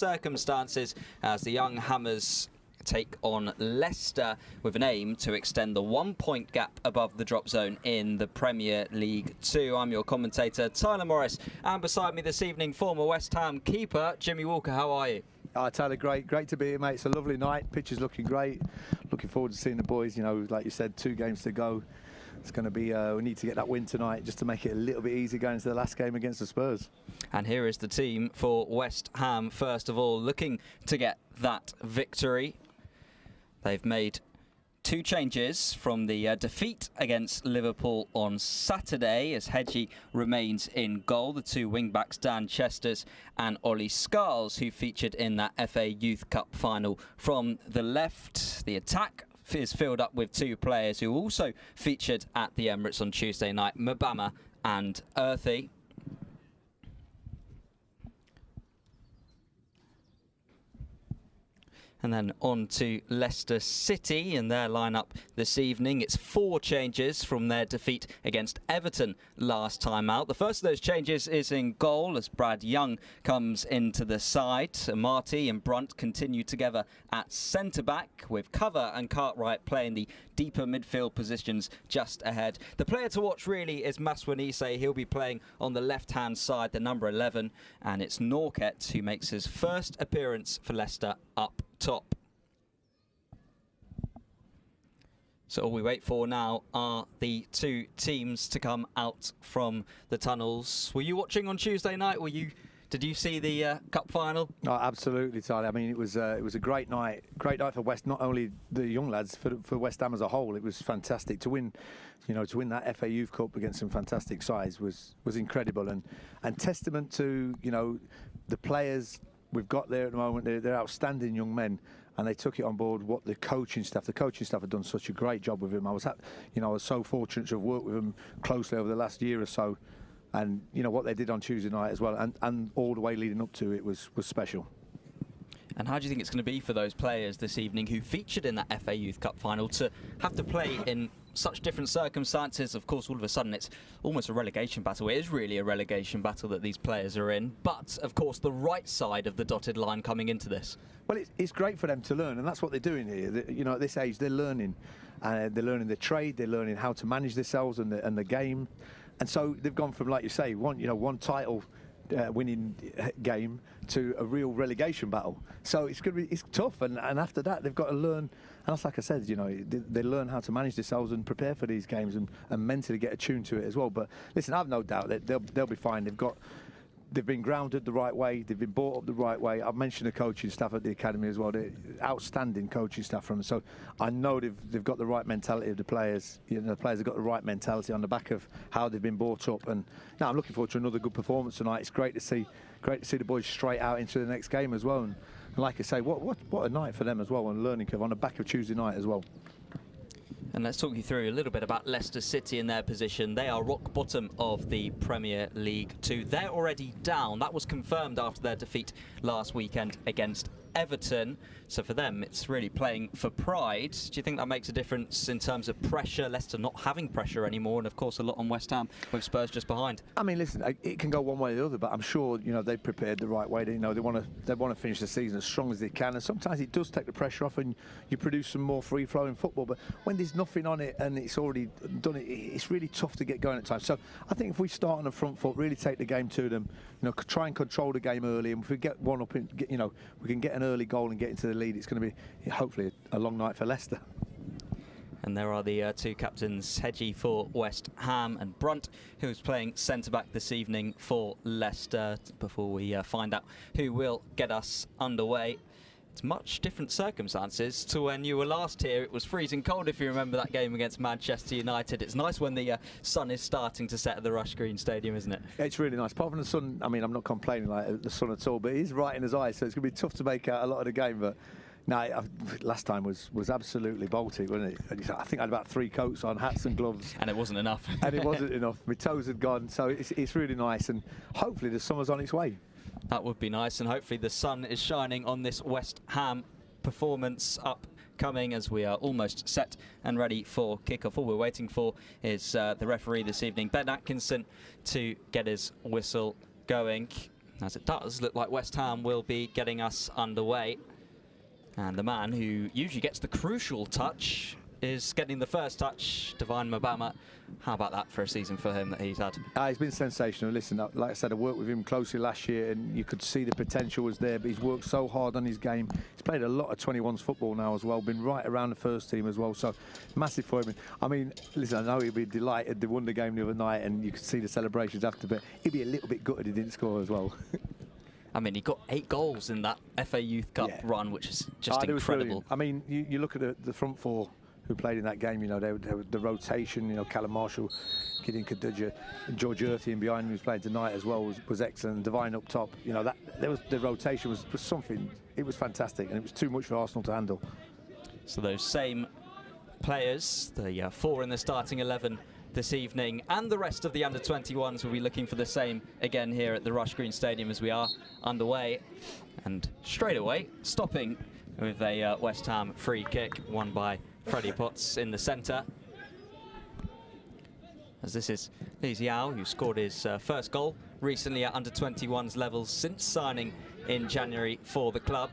circumstances as the young Hammers take on Leicester with an aim to extend the 1-point gap above the drop zone in the Premier League 2. I'm your commentator, Tyler Morris, and beside me this evening, former West Ham keeper, Jimmy Walker. How are you? Tyler, great to be here, mate. It's a lovely night. Pitch is looking great. Looking forward to seeing the boys. You know, like you said, 2 games to go. It's going to be, we need to get that win tonight just to make it a little bit easier going into the last game against the Spurs. And here is the team for West Ham, first of all, looking to get that victory. They've made 2 changes from the defeat against Liverpool on Saturday, as Hedgie remains in goal. The 2 wing-backs, Dan Chesters and Ollie Scarles, who featured in that FA Youth Cup final from the left. The attack is filled up with 2 players who also featured at the Emirates on Tuesday night, Mbama and Earthy. And then on to Leicester City and their lineup this evening. It's 4 changes from their defeat against Everton last time out. The first of those changes is in goal as Brad Young comes into the side. Marty and Brunt continue together at centre-back, with Cover and Cartwright playing the deeper midfield positions just ahead. The player to watch really is Maswanise. He'll be playing on the left-hand side, the number 11, and it's Norket who makes his first appearance for Leicester up top. So all we wait for now are the 2 teams to come out from the tunnels. Were you watching on Tuesday night? Did you see the cup final? Oh, absolutely, Tyler. I mean, it was a great night for West. Not only the young lads, for West Ham as a whole, it was fantastic to win. You know, to win that FA Youth Cup against some fantastic sides was incredible, and testament to, you know, the players we've got there at the moment. They're outstanding young men, and they took it on board. What the coaching staff have done such a great job with him. I was so fortunate to have worked with him closely over the last year or so. And you know what they did on Tuesday night as well, and all the way leading up to it was special. And how do you think it's going to be for those players this evening who featured in that FA Youth Cup final to have to play in such different circumstances? Of course, all of a sudden it's almost a relegation battle. It is really a relegation battle that these players are in. But of course, the right side of the dotted line coming into this. Well, it's great for them to learn, and that's what they're doing here. You know, at this age, they're learning. They're learning the trade. They're learning how to manage themselves and the game. And so they've gone from, like you say, one title winning game to a real relegation battle. So it's tough, and after that they've got to learn. And that's, like I said, you know, they learn how to manage themselves and prepare for these games and mentally get attuned to it as well. But listen, I've no doubt that they'll be fine. They've been grounded the right way. They've been brought up the right way. I've mentioned the coaching staff at the academy as well. They're outstanding coaching staff from them. So I know they've got the right mentality of the players. You know, the players have got the right mentality on the back of how they've been brought up. And now I'm looking forward to another good performance tonight. It's great to see the boys straight out into the next game as well. And like I say, what a night for them as well, on learning curve on the back of Tuesday night as well. And let's talk you through a little bit about Leicester City and their position. They are rock bottom of the Premier League 2. They're already down. That was confirmed after their defeat last weekend against Everton. So for them, it's really playing for pride. Do you think that makes a difference in terms of pressure? Leicester not having pressure anymore, and of course a lot on West Ham with Spurs just behind. I mean, listen, it can go one way or the other, but I'm sure, you know, they've prepared the right way. They want to finish the season as strong as they can, and sometimes it does take the pressure off, and you produce some more free-flowing football. But when there's nothing on it and it's already done, it's really tough to get going at times. So I think if we start on the front foot, really take the game to them, you know, try and control the game early, and if we get one up, you know, we can get an early goal and get into the lead. It's going to be hopefully a long night for Leicester. And there are the 2 captains, Hedgie for West Ham and Brunt, who's playing centre-back this evening for Leicester. Before we find out who will get us underway, it's much different circumstances to when you were last here. It was freezing cold, if you remember that game against Manchester United. It's nice when the sun is starting to set at the Rush Green Stadium, isn't it? It's really nice. Apart from the sun, I mean, I'm not complaining like the sun at all, but it is right in his eyes, so it's going to be tough to make out a lot of the game. But no, last time was absolutely Baltic, wasn't it? I think I had about 3 coats on, hats and gloves. And it wasn't enough. And it wasn't enough. My toes had gone, so it's really nice, and hopefully the summer's on its way. That would be nice, and hopefully the sun is shining on this West Ham performance upcoming as we are almost set and ready for kickoff. All we're waiting for is the referee this evening, Ben Atkinson, to get his whistle going. As it does look like West Ham will be getting us underway. And the man who usually gets the crucial touch is getting the first touch, Divine Mbama. How about that for a season for him that he's had? He's been sensational. Listen, like I said, I worked with him closely last year, and you could see the potential was there, but he's worked so hard on his game. He's played a lot of 21s football now as well, been right around the first team as well, so massive for him. I mean, listen, I know he'd be delighted. They won the game the other night, and you could see the celebrations after, but he'd be a little bit gutted he didn't score as well. I mean, he got 8 goals in that FA Youth Cup run, which is just incredible. I mean, you look at the front four who played in that game, you know, the rotation, you know, Callum Marshall, Gideon Kaduja, George Earthy, and behind him who's playing tonight as well was excellent. Divine up top, you know, the rotation was something. It was fantastic, and it was too much for Arsenal to handle. So those same players, the 4 in the starting 11 this evening, and the rest of the under-21s will be looking for the same again here at the Rush Green Stadium as we are underway. And straight away, stopping with a West Ham free kick, won by Freddie Potts in the centre. As this is Lee Xiao, who scored his first goal recently at under-21s levels since signing in January for the club.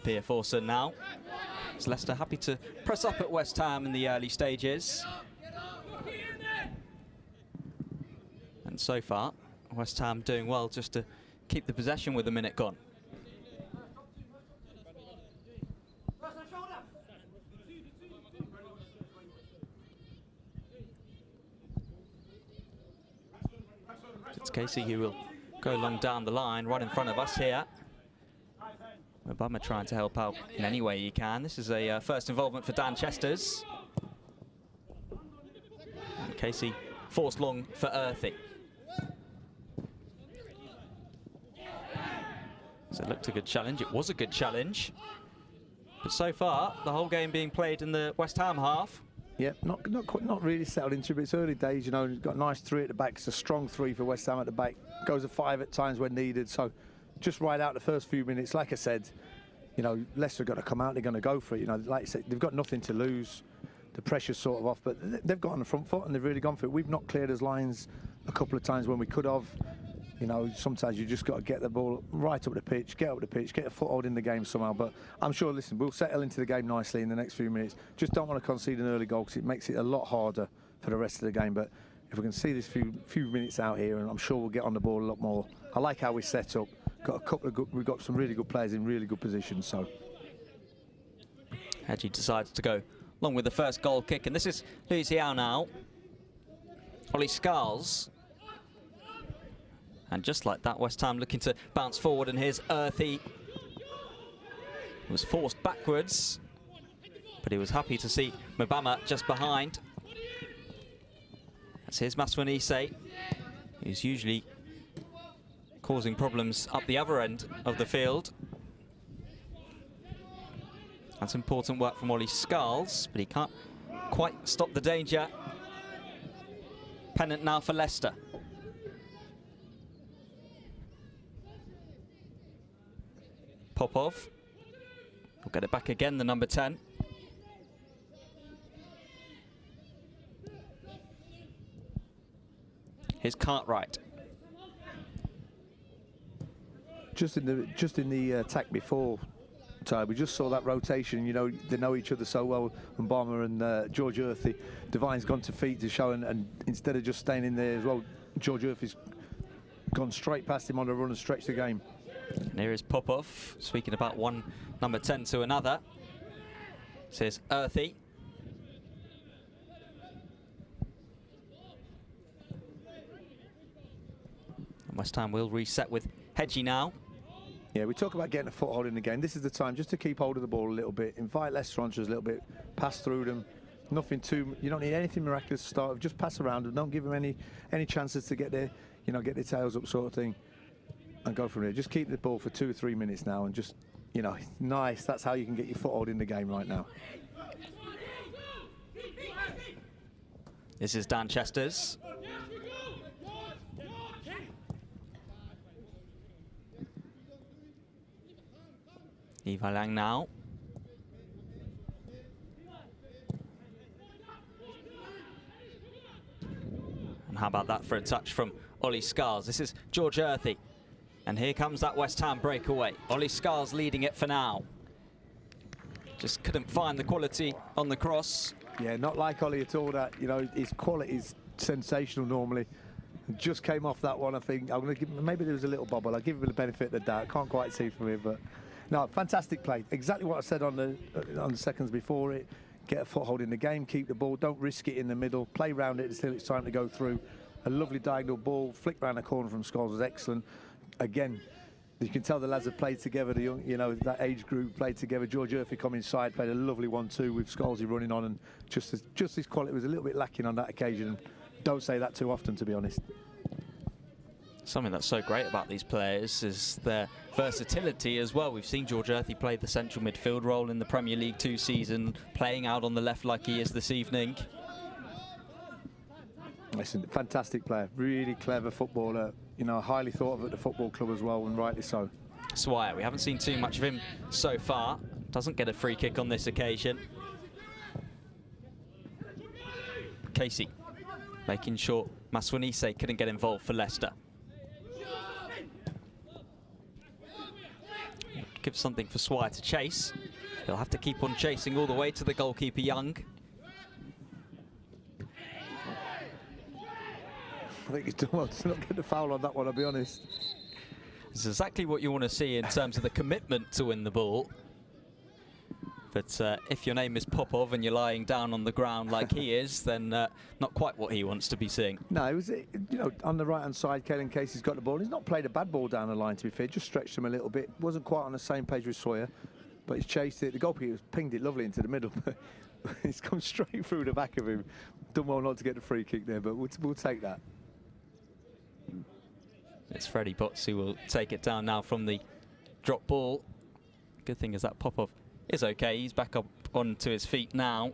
Pierre Forson now. Is Leicester happy to press up at West Ham in the early stages? And so far, West Ham doing well just to keep the possession with a minute gone. It's Casey who will go long down the line, right in front of us here. Mbama trying to help out in any way he can. This is a first involvement for Dan Chesters. And Casey forced long for Earthy. So it looked a good challenge. It was a good challenge. But so far, the whole game being played in the West Ham half. Yeah, not really settled into it, but it's early days, you know. He's got a nice 3 at the back. It's a strong 3 for West Ham at the back. Goes to 5 at times when needed. So just ride out the first few minutes. Like I said, you know, Leicester have got to come out. They're going to go for it. You know, like I said, they've got nothing to lose. The pressure's sort of off, but they've got on the front foot and they've really gone for it. We've not cleared as lines a couple of times when we could have. You know, sometimes you just got to get the ball right up the pitch, get a foothold in the game somehow. But I'm sure, listen, we'll settle into the game nicely in the next few minutes. Just don't want to concede an early goal because it makes it a lot harder for the rest of the game. But if we can see this few minutes out here, and I'm sure we'll get on the ball a lot more. I like how we set up. We've got some really good players in really good positions. So Hedgie decides to go along with the first goal kick, and this is Lee Xiao now. Ollie Scarles. And just like that, West Ham looking to bounce forward, and here's Earthy. Was forced backwards, but he was happy to see Mbama just behind. That's here's Maswanise, who's usually causing problems up the other end of the field. That's important work from Ollie Scarles, but he can't quite stop the danger. Pennant now for Leicester. Popov will get it back again, the number 10. Here's Cartwright. Just in the attack before, Ty, we just saw that rotation. You know, they know each other so well. Mbama and George Earthy. Divine's gone to feet to show, and instead of just staying in there as well, George Earthy's gone straight past him on a run and stretched the game. And here is Popov, speaking about one number 10 to another. Says Earthy. And West Ham will reset with Hedgie now. Yeah, we talk about getting a foothold in the game. This is the time just to keep hold of the ball a little bit, invite Leicester onto us a little bit, pass through them. Nothing too, you don't need anything miraculous to start with. Just pass around them. Don't give them any chances to get their, you know, get their tails up sort of thing. And go from there. Just keep the ball for 2 or 3 minutes now, and just, you know, nice. That's how you can get your foothold in the game right now. This is Dan Chesters. Eva Lang now. And how about that for a touch from Ollie Scars. This is George Earthy. And here comes that West Ham breakaway. Ollie Scars leading it for now. Just couldn't find the quality on the cross. Yeah, not like Ollie at all. That, you know, his quality is sensational normally. Just came off that one, I think. I'm going to give him, maybe there was a little bobble. I'll give him the benefit of the doubt. Can't quite see from here, but no, fantastic play. Exactly what I said on the seconds before it. Get a foothold in the game, keep the ball, don't risk it in the middle, play round it until it's time to go through. A lovely diagonal ball, flick round the corner from Scholes was excellent. Again, you can tell the lads have played together, the young, you know, that age group played together. George Earthy come inside, played a lovely 1-2 with Scholesy running on, and just his quality was a little bit lacking on that occasion. Don't say that too often, to be honest. Something that's so great about these players is their versatility as well. We've seen George Earthy play the central midfield role in the Premier League 2 season, playing out on the left like he is this evening. Listen, fantastic player, really clever footballer, you know, highly thought of at the football club as well, and rightly so. Swire, we haven't seen too much of him so far. Doesn't get a free kick on this occasion. Casey making sure Maswanise couldn't get involved for Leicester. Give something for Swire to chase. He'll have to keep on chasing all the way to the goalkeeper Young. I think he's done well to not get the foul on that one, I'll be honest. This is exactly what you want to see in terms of the commitment to win the ball. But if your name is Popov and you're lying down on the ground like he is, then not quite what he wants to be seeing. No, it was, you know, on the right-hand side, Kellen Casey's got the ball. He's not played a bad ball down the line, to be fair. Just stretched him a little bit. Wasn't quite on the same page with Sawyer, but he's chased it. The goalkeeper pinged it lovely into the middle. He's come straight through the back of him. Done well not to get the free kick there, but we'll take that. It's Freddie Potts who will take it down now from the drop ball. Good thing is that Popov is okay. He's back up onto his feet now.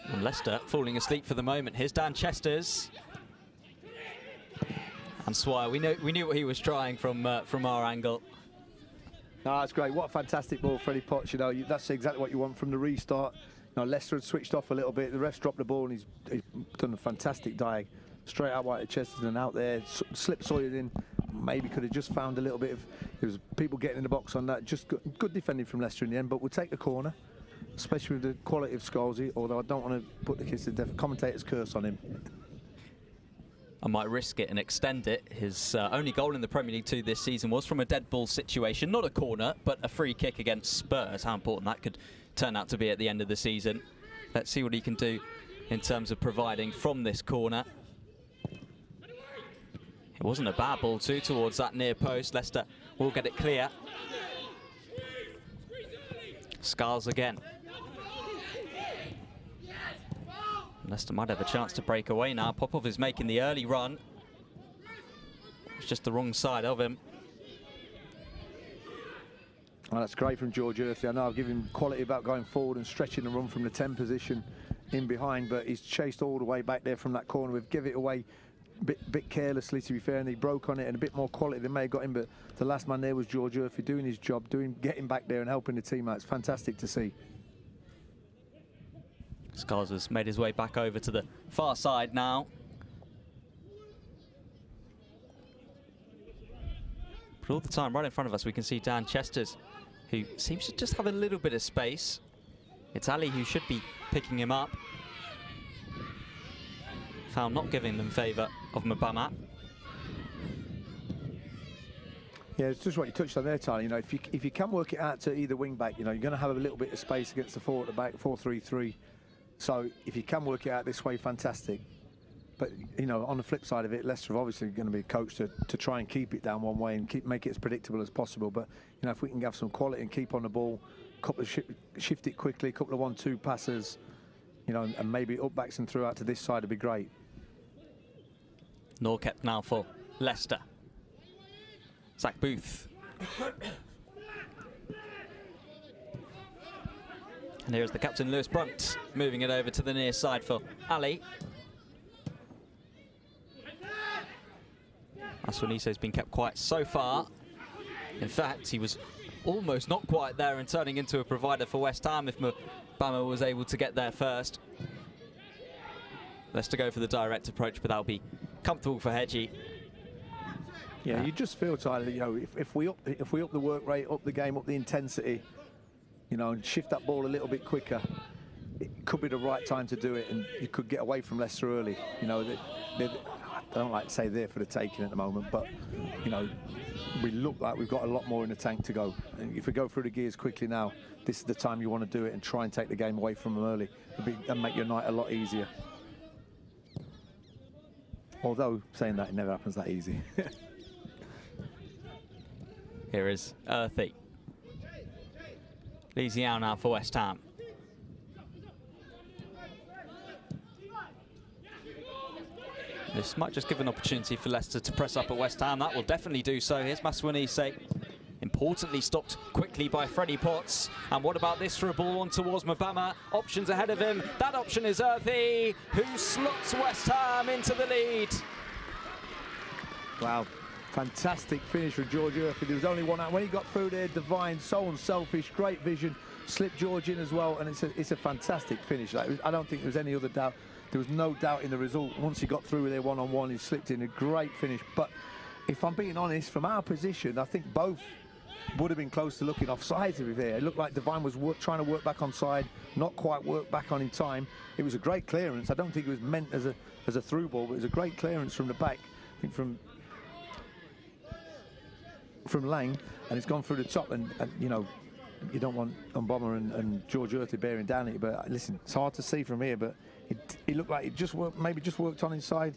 And Leicester falling asleep for the moment. Here's Dan Chesters. And Swire, we knew what he was trying from our angle. No, that's great. What a fantastic ball, Freddie Potts. You know, that's exactly what you want from the restart. You know, Leicester had switched off a little bit. The ref's dropped the ball, and he's done a fantastic dive. Straight out wide to Chesterton and out there. Slipped Sawyer in. Maybe could have just found a little bit of... There was people getting in the box on that. Just good defending from Leicester in the end, but we'll take the corner, especially with the quality of Scholesy, although I don't want to put the kiss to death. Commentator's curse on him. I might risk it and extend it. His only goal in the Premier League 2 this season was from a dead ball situation. Not a corner, but a free kick against Spurs. How important that could turn out to be at the end of the season. Let's see what he can do in terms of providing from this corner. It wasn't a bad ball too towards that near post. Leicester will get it clear. Scars again. Leicester might have a chance to break away now. Popov is making the early run. It's just the wrong side of him. Well, that's great from George Earthy. I know I've given him quality about going forward and stretching the run from the 10 position in behind, but he's chased all the way back there from that corner. We've given it away bit carelessly, to be fair, and he broke on it, and a bit more quality than may have got him, but the last man there was George Earthy doing his job, getting back there and helping the team out. It's fantastic to see. Scars has made his way back over to the far side now. But all the time, right in front of us, we can see Dan Chesters, who seems to just have a little bit of space. It's Ali who should be picking him up. Foul not giving them favour of Mbama. Yeah, it's just what you touched on there, Tyler. You know, if you can work it out to either wing back, you know, you're going to have a little bit of space against the four at the back, 4-3-3. So if you can work it out this way, fantastic. But, you know, on the flip side of it, Leicester are obviously going to be coached to try and keep it down one way and make it as predictable as possible. But, you know, if we can have some quality and keep on the ball, couple of shift it quickly, a couple of 1-2 passes, you know, and maybe up backs and through out to this side would be great. Norkept now for Leicester. Zach Booth. And here's the captain, Lewis Brunt, moving it over to the near side for Ali. Maswanise has been kept quiet so far. In fact, he was almost not quite there and turning into a provider for West Ham if Mbama was able to get there first. Leicester go for the direct approach, but that'll be comfortable for Hedgie. Yeah, you just feel, Tyler, you know, if we up the work rate, up the game, up the intensity, you know, and shift that ball a little bit quicker, it could be the right time to do it, and you could get away from Leicester early. You know, I don't like to say they're for the taking at the moment, but, you know, we look like we've got a lot more in the tank to go. And if we go through the gears quickly now, this is the time you want to do it and try and take the game away from them early and make your night a lot easier. Although, saying that, it never happens that easy. Here is Earthy. Easy out now for West Ham. This might just give an opportunity for Leicester to press up at West Ham. That will definitely do so. Here's Maswanise. Importantly stopped quickly by Freddie Potts. And what about this for a ball on towards Mbama? Options ahead of him. That option is Earthy, who slots West Ham into the lead. Wow. Fantastic finish from George Earthy. There was only one out. When he got through there, divine, so unselfish, great vision. Slipped George in as well, and it's a fantastic finish. Like, I don't think there was any other doubt. There was no doubt in the result. Once he got through there one-on-one, he slipped in a great finish. But if I'm being honest, from our position, I think both would have been close to looking offside, to be fair. It looked like Divine was trying to work back onside, not quite work back on in time. It was a great clearance. I don't think it was meant as a through ball, but it was a great clearance from the back, I think from Lang, and it's gone through the top, and you know, you don't want Mbama and George Earthy bearing down it, but listen, it's hard to see from here, but it looked like it just worked, maybe just worked on onside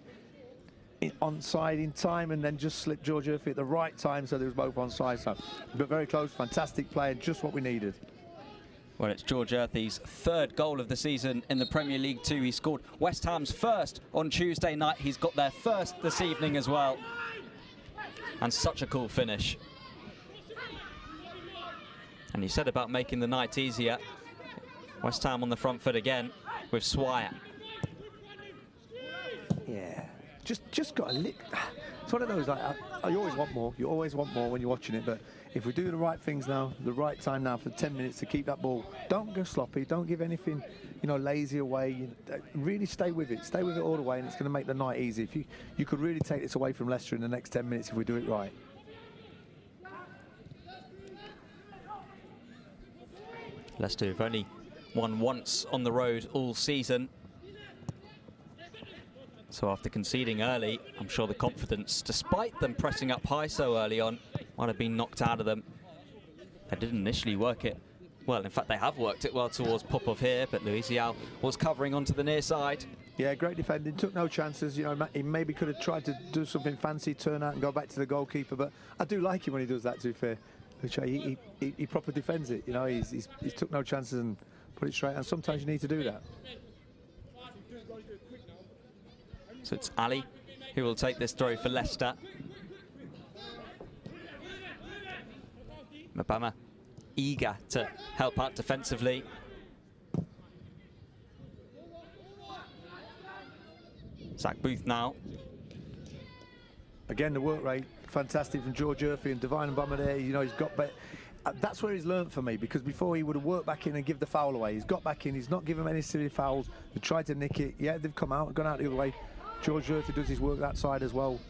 in time, and then just slipped George Earthy at the right time, so they was both onside. So, but very close, fantastic play, and just what we needed. Well, it's George Earthy's third goal of the season in the Premier League 2. He scored West Ham's first on Tuesday night. He's got their first this evening as well. And such a cool finish. And he said about making the night easier. West Ham on the front foot again with Swire. Yeah, just got a lick. It's one of those, like, you always want more. You always want more when you're watching it. But if we do the right things now, the right time now for 10 minutes to keep that ball, don't go sloppy. Don't give anything, you know, lazy away. Really stay with it. Stay with it all the way, and it's going to make the night easy. If you could really take this away from Leicester in the next 10 minutes if we do it right. Leicester have only won once on the road all season. So after conceding early, I'm sure the confidence, despite them pressing up high so early on, might have been knocked out of them. They didn't initially work it well. In fact, they have worked it well towards Popov here, but Luisial was covering onto the near side. Yeah, great defending, took no chances. You know, he maybe could have tried to do something fancy, turn out and go back to the goalkeeper, but I do like him when he does that, to be fair. He proper defends it, you know, he's took no chances and put it straight, and sometimes you need to do that. So it's Ali who will take this throw for Leicester. Mbama eager to help out defensively. Zach Booth now. Again, the work rate, fantastic from George Earthy and Divine Mbama there. You know, he's got better. That's where he's learned for me, because before he would have worked back in and give the foul away. He's got back in, he's not given any silly fouls. They tried to nick it. Yeah, they've come out, gone out the other way. George Earthy does his work that side as well.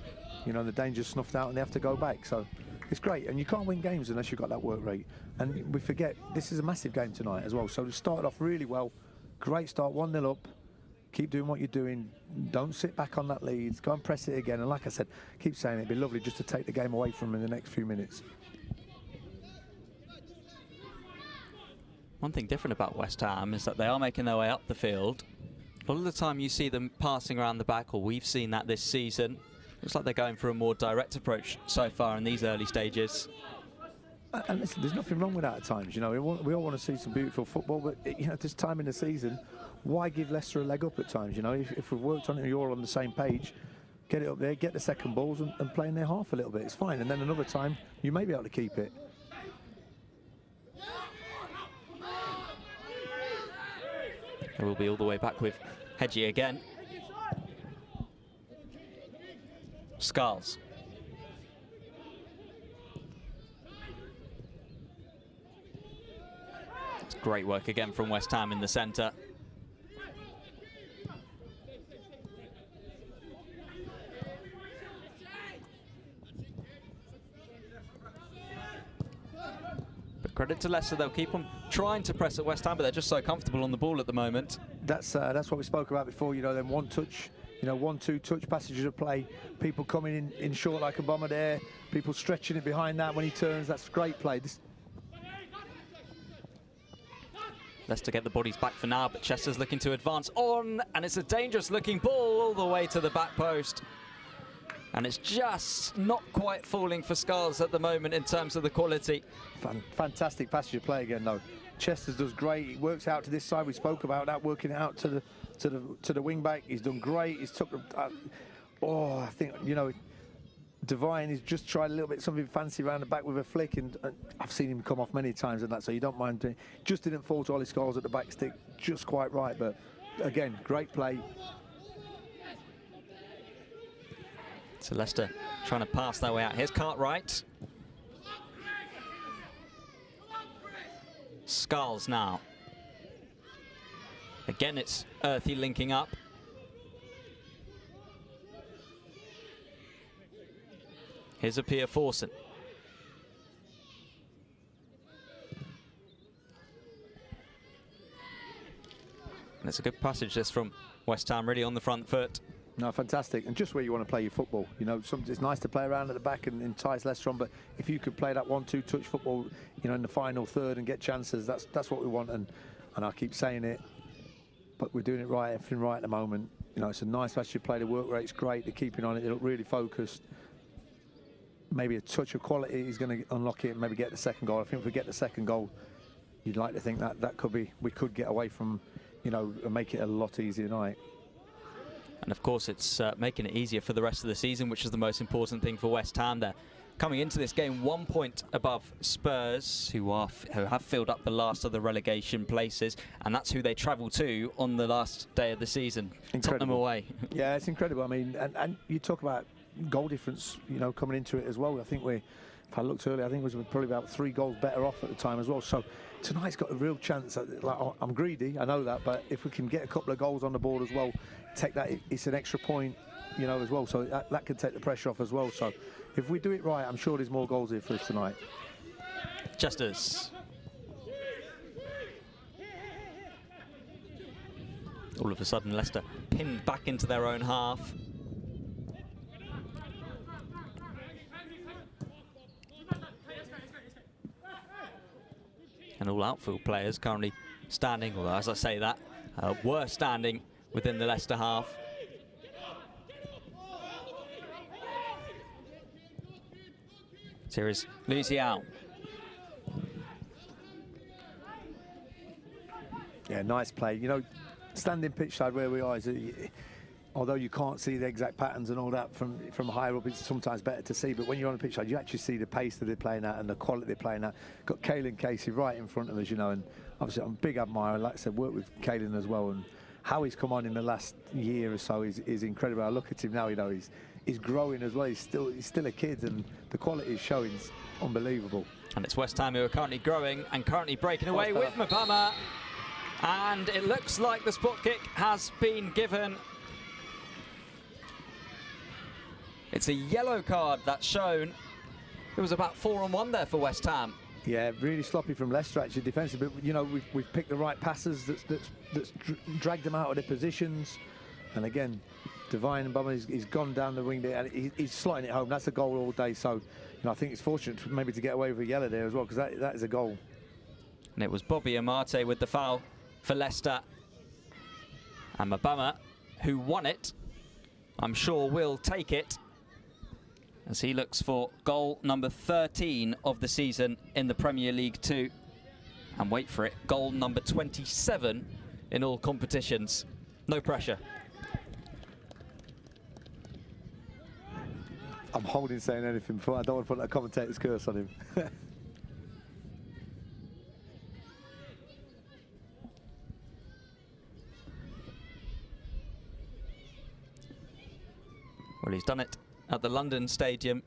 You know, the danger's snuffed out and they have to go back. So it's great. And you can't win games unless you've got that work rate. And we forget, this is a massive game tonight as well. So we started off really well. Great start, 1-0 up. Keep doing what you're doing. Don't sit back on that lead. Go and press it again. And like I said, keep saying it'd be lovely just to take the game away from them in the next few minutes. One thing different about West Ham is that they are making their way up the field. A lot of the time you see them passing around the back, or we've seen that this season. Looks like they're going for a more direct approach so far in these early stages. And listen, there's nothing wrong with that at times. You know, we all want to see some beautiful football, but you know, this time in the season, why give Leicester a leg up at times? You know, if we've worked on it and you're all on the same page, get it up there, get the second balls and play in their half a little bit. It's fine. And then another time, you may be able to keep it. It will be all the way back with Hedgie again. Scarles. Great work again from West Ham in the centre. But credit to Leicester, they'll keep on trying to press at West Ham, but they're just so comfortable on the ball at the moment. That's what we spoke about before, you know, them one touch, you know, 1-2 touch passages of play, people coming in short like a bomber there, people stretching it behind that when he turns. That's great play. Leicester get the bodies back for now, but Chester's looking to advance on, and it's a dangerous looking ball all the way to the back post. And it's just not quite falling for Scarles at the moment in terms of the quality. Fantastic passage of play again, though. Chester's does great. He works out to this side. We spoke about that, working it out to the wing back. He's done great. He's took. I think, you know, Devine has just tried a little bit something fancy around the back with a flick, and I've seen him come off many times and that, so you don't mind doing. Just didn't fall to Ollie Scarles at the back stick, just quite right. But again, great play. So Leicester trying to pass their way out. Here's Cartwright. Scarles now. Again, it's Earthy linking up. Here's a Pia Forsen. And it's a good passage this from West Ham, really on the front foot. No, fantastic, and just where you want to play your football. You know, it's nice to play around at the back and entice Leicester on, but if you could play that 1-2 touch football, you know, in the final third and get chances, that's what we want. And I keep saying it, but we're doing it right, everything right at the moment. You know, it's a nice match to play. The work rate's great. They're keeping on it. They look really focused. Maybe a touch of quality is going to unlock it and maybe get the second goal. I think if we get the second goal, you'd like to think that could be, we could get away from, you know, and make it a lot easier tonight. And of course, it's making it easier for the rest of the season, which is the most important thing for West Ham. They're coming into this game 1 point above Spurs, who have filled up the last of the relegation places, and that's who they travel to on the last day of the season. Incredible. Tottenham away. Yeah, it's incredible. I mean, and you talk about goal difference, you know, coming into it as well. I think if I looked earlier, I think it was probably about 3 goals better off at the time as well. So tonight's got a real chance. Like, I'm greedy, I know that, but if we can get a couple of goals on the board as well, take that, it's an extra point, you know, as well. So that can take the pressure off as well. So if we do it right, I'm sure there's more goals here for us tonight. Chester's. All of a sudden, Leicester pinned back into their own half. And all outfield players currently standing, although as I say that, were standing within the Leicester half. So here is Luziao. Yeah, nice play. You know, standing pitch side where we are, although you can't see the exact patterns and all that from higher up, it's sometimes better to see. But when you're on the pitch side, you actually see the pace that they're playing at and the quality they're playing at. Got Caelan Casey right in front of us, you know, and obviously I'm a big admirer. Like I said, worked with Caelan as well, and how he's come on in the last year or so is incredible. I look at him now, you know, he's growing as well. He's still a kid, and the quality he's showing is unbelievable. And it's West Ham who are currently growing and currently breaking away with Mbama. And it looks like the spot kick has been given. It's a yellow card that's shown. It was about 4-on-1 there for West Ham. Yeah, really sloppy from Leicester actually defensively. But you know, we've picked the right passes that's dragged them out of their positions. And again, Devine and Bummer, he's gone down the wing there and he's slotting it home. That's a goal all day. So, you know, I think it's fortunate maybe to get away with a yellow there as well, because that is a goal. And it was Bobby Amate with the foul for Leicester. And Mbama, who won it, I'm sure will take it, as he looks for goal number 13 of the season in the Premier League 2. And wait for it, goal number 27 in all competitions. No pressure. I'm holding saying anything before. I don't want to put a commentator's curse on him. Well, he's done it at the London Stadium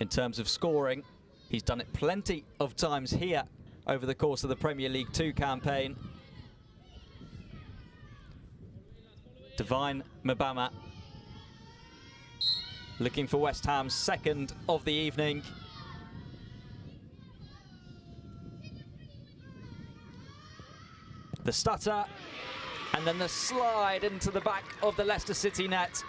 in terms of scoring. He's done it plenty of times here over the course of the Premier League 2 campaign. Divine Mbama looking for West Ham's second of the evening. The stutter, and then the slide into the back of the Leicester City net.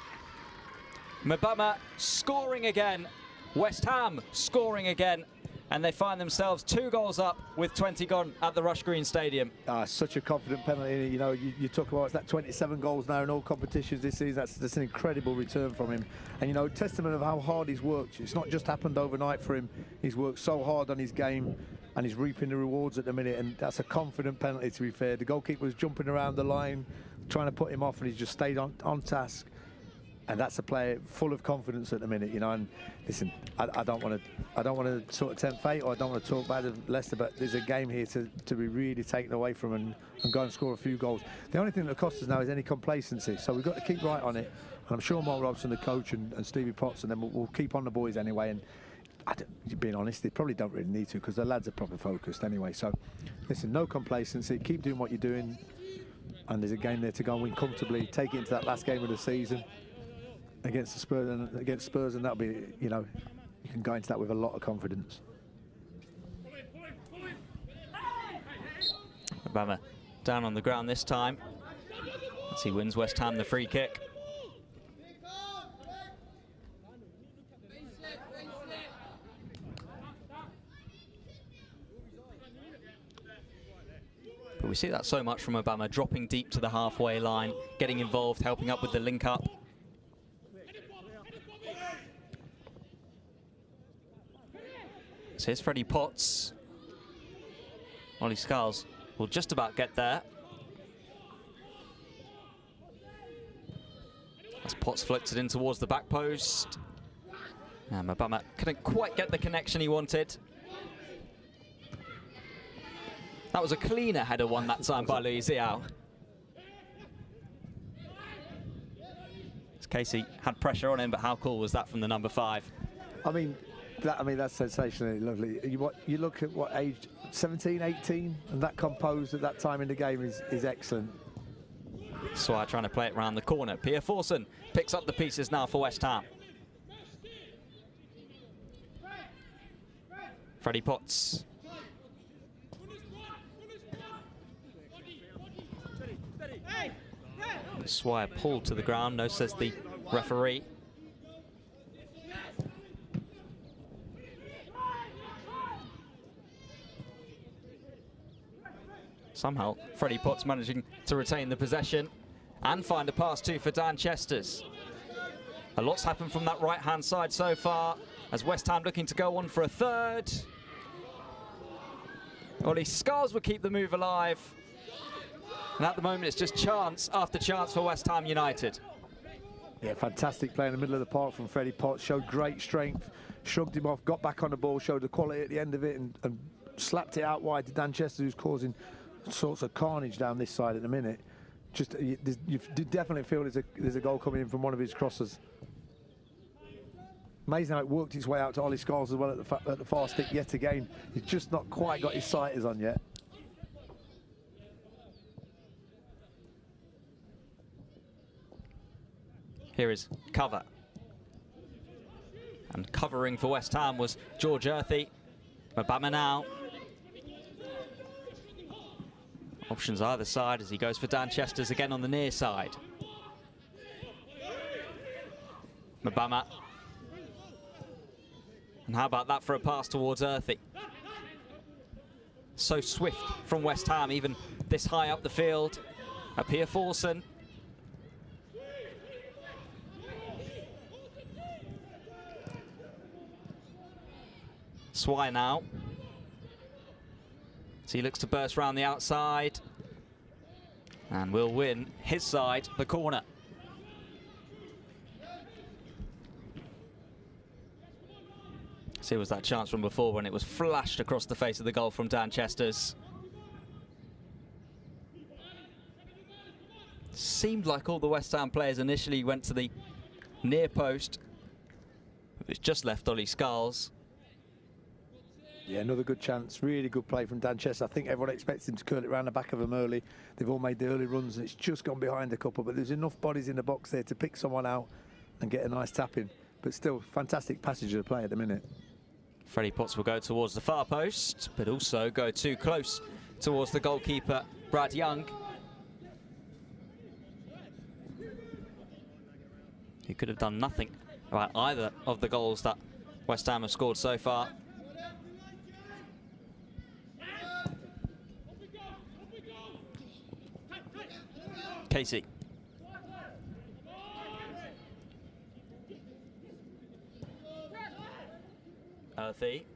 Mbama scoring again, West Ham scoring again, and they find themselves 2 goals up with 20 gone at the Rush Green Stadium. Such a confident penalty. You know, you talk about that 27 goals now in all competitions this season. That's an incredible return from him. And, you know, testament of how hard he's worked. It's not just happened overnight for him. He's worked so hard on his game, and he's reaping the rewards at the minute. And that's a confident penalty, to be fair. The goalkeeper was jumping around the line, trying to put him off, and he's just stayed on task. And that's a player full of confidence at the minute, you know. And listen, I don't want to sort of tempt fate, or I don't want to talk bad of Leicester, but there's a game here to be really taken away from and go and score a few goals. The only thing that costs us now is any complacency, so we've got to keep right on it. And I'm sure Mark Robson, the coach, and Stevie Potts, and then we'll keep on the boys anyway. And being honest, they probably don't really need to, because the lads are proper focused anyway. So listen, no complacency, keep doing what you're doing, and there's a game there to go and win comfortably, take it into that last game of the season against the Spurs, and that'll be, you know, you can go into that with a lot of confidence. Mbama down on the ground this time as he wins West Ham the free kick. But we see that so much from Mbama, dropping deep to the halfway line, getting involved, helping up with the link-up. So here's Freddie Potts. Ollie Scarles will just about get there. As Potts flips it in towards the back post. And Mbama couldn't quite get the connection he wanted. That was a cleaner header one that time by Louis Ziao. Casey had pressure on him, but how cool was that from the number 5? I mean, that's sensationally lovely. You look at what age, 17, 18, and that composed at that time in the game is excellent. Swire trying to play it round the corner. Pia Forson picks up the pieces now for West Ham. Freddie Potts. Swire pulled to the ground, no, says the referee. Somehow, Freddie Potts managing to retain the possession and find a pass too for Dan Chesters. A lot's happened from that right-hand side so far, as West Ham looking to go on for a third. Ollie Scarles will keep the move alive. And at the moment, it's just chance after chance for West Ham United. Yeah, fantastic play in the middle of the park from Freddie Potts. Showed great strength, shrugged him off, got back on the ball, showed the quality at the end of it, and slapped it out wide to Dan Chester, who's causing sorts of carnage down this side at the minute. Just you definitely feel there's a goal coming in from one of his crosses. Amazing how it worked its way out to Ollie Scarles as well at the far stick yet again. He's just not quite got his sighters on yet. Here is cover. And covering for West Ham was George Earthy. Mbama now. Options either side as he goes for Dan Chesters again on the near side. Mbama. And how about that for a pass towards Earthy? So swift from West Ham, even this high up the field. Pia Forson. Swire now. So he looks to burst round the outside and will win his side the corner. So here was that chance from before when it was flashed across the face of the goal from Dan Chesters. Seemed like all the West Ham players initially went to the near post. It's just left Ollie Scarles. Yeah, another good chance. Really good play from Dan Chester. I think everyone expects him to curl it around the back of them early. They've all made the early runs, and it's just gone behind a couple. But there's enough bodies in the box there to pick someone out and get a nice tap in. But still, fantastic passage of the play at the minute. Freddie Potts will go towards the far post, but also go too close towards the goalkeeper, Brad Young. He could have done nothing about either of the goals that West Ham have scored so far. Casey. Earthy.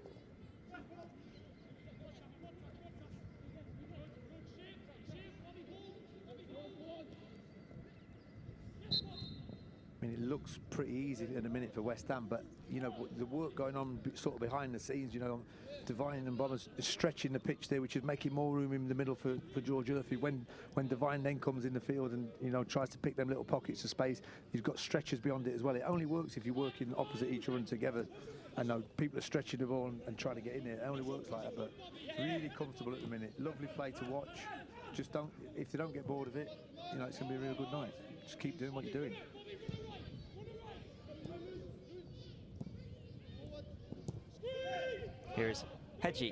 I mean, it looks pretty easy in a minute for West Ham, but, you know, the work going on sort of behind the scenes, you know, Devine and Bombers stretching the pitch there, which is making more room in the middle for George Earthy. When Devine then comes in the field and, you know, tries to pick them little pockets of space, he's got stretchers beyond it as well. It only works if you're working opposite each other and together. I know people are stretching the ball and trying to get in there. It only works like that, but really comfortable at the minute. Lovely play to watch. Just don't, if they don't get bored of it, you know, it's going to be a real good night. Just keep doing what you're doing. Here's Hedgie.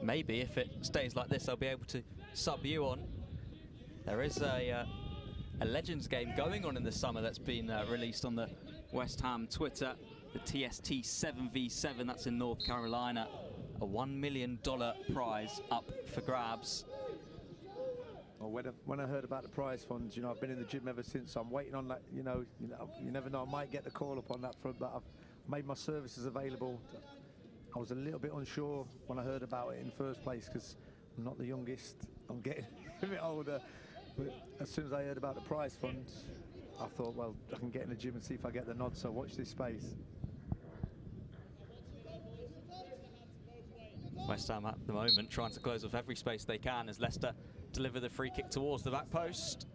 Maybe if it stays like this, they'll be able to sub you on. There is a Legends game going on in the summer that's been released on the West Ham Twitter. The TST 7v7, that's in North Carolina. A $1 million prize up for grabs. Well, when I heard about the prize funds, you know, I've been in the gym ever since. So I'm waiting on that, you never know, I might get the call up on that front, but I've made my services available. I was a little bit unsure when I heard about it in the first place because I'm not the youngest. I'm getting a bit older. But as soon as I heard about the prize fund, I thought, well, I can get in the gym and see if I get the nod, so watch this space. West Ham at the moment trying to close off every space they can as Leicester deliver the free kick towards the back post.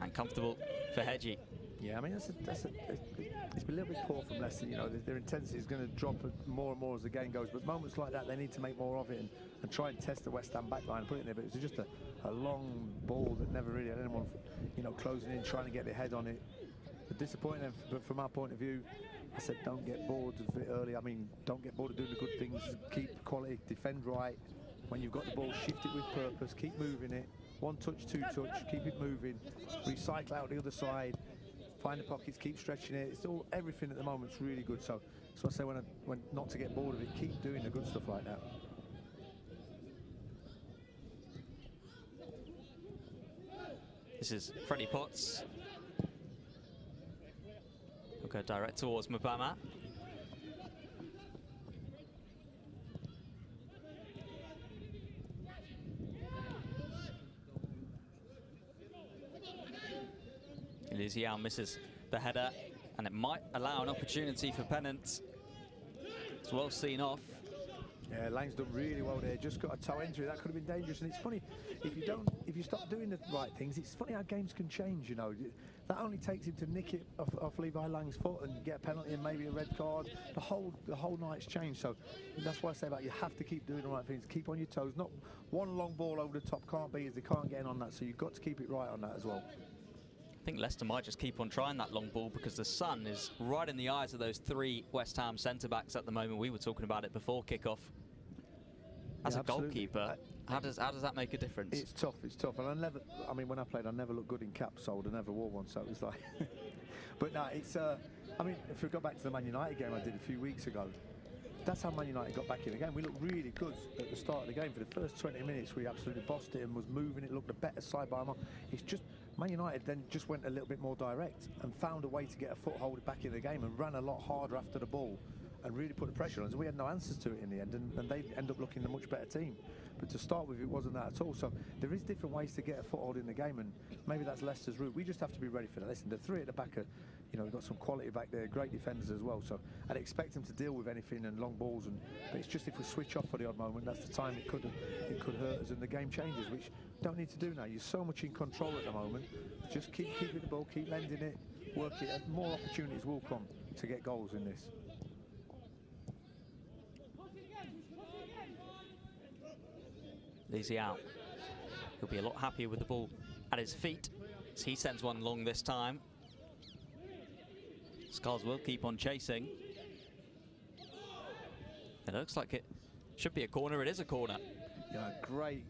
And comfortable for Hedgie. Yeah, I mean, it's been a little bit poor from Leicester. You know, their intensity is going to drop more and more as the game goes. But moments like that, they need to make more of it and try and test the West Ham backline and put it in there. But it was just a long ball that never really had anyone, you know, closing in, trying to get their head on it. But disappointing. But from our point of view, I said don't get bored of it early. I mean, don't get bored of doing the good things. Keep quality, defend right. When you've got the ball, shift it with purpose. Keep moving it. One touch, two touch. Keep it moving. Recycle out the other side. Find the pockets, keep stretching it. It's all, everything at the moment is really good. So I say when not to get bored of it, keep doing the good stuff like that. This is Freddie Potts. He'll go direct towards Mbama. Elysian misses the header, and it might allow an opportunity for Pennant. It's well seen off. Yeah, Lang's done really well there. Just got a toe injury. That could have been dangerous. And it's funny, if you stop doing the right things, it's funny how games can change, you know. That only takes him to nick it off Levi Lang's foot and get a penalty and maybe a red card. The whole night's changed. So that's why I say about you have to keep doing the right things. Keep on your toes. Not one long ball over the top can't be, as they can't get in on that. So you've got to keep it right on that as well. I think Leicester might just keep on trying that long ball because the sun is right in the eyes of those three West Ham centre-backs at the moment. We were talking about it before kickoff. As a goalkeeper, how does that make a difference? It's tough, and I mean, when I played, I never looked good in caps, so I never wore one, so it was like, but no, it's, I mean, if we go back to the Man United game I did a few weeks ago, that's how Man United got back in the game. We looked really good at the start of the game. For the first 20 minutes, we absolutely bossed it and was moving it, looked a better side by mile. It's just, Man United then just went a little bit more direct and found a way to get a foothold back in the game and ran a lot harder after the ball and really put the pressure on us. We had no answers to it in the end, and they end up looking a much better team. But to start with, it wasn't that at all. So there is different ways to get a foothold in the game, and maybe that's Leicester's route. We just have to be ready for that. Listen, the three at the back are, you know, we've got some quality back there, great defenders as well. So I'd expect them to deal with anything and long balls. But it's just if we switch off for the odd moment, that's the time it could hurt us, and the game changes, which you don't need to do now. You're so much in control at the moment. Just keep keeping the ball, keep lending it. work it, more opportunities will come to get goals in this. Leesy out. He'll be a lot happier with the ball at his feet as he sends one long this time. Skulls will keep on chasing. It looks like it should be a corner. It is a corner. Yeah, great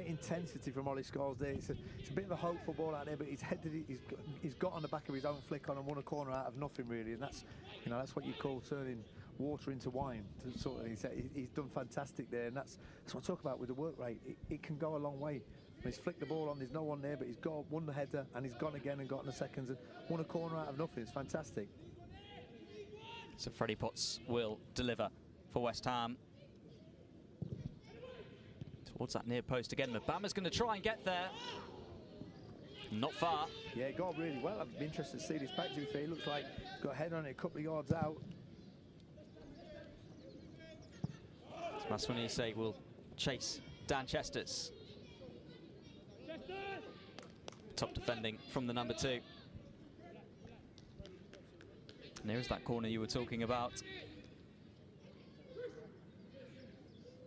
intensity from Ollie Scholes there. It's a bit of a hopeful ball out there, but he's got on the back of his own flick on and won a corner out of nothing really, and that's what you call turning water into wine. He's done fantastic there, and that's what I talk about with the work rate. It can go a long way. He's flicked the ball on, there's no one there, but he's won the header, and he's gone again and got in the seconds and won a corner out of nothing. It's fantastic. So Freddie Potts will deliver for West Ham. Towards that near post again. Mbama's going to try and get there. Not far. Yeah, he got really well. I'd be interested to see this back to be fair. He looks like he's got a head on it a couple of yards out. Maswanise will chase Dan Chesters. Top defending from the number 2. And there is that corner you were talking about.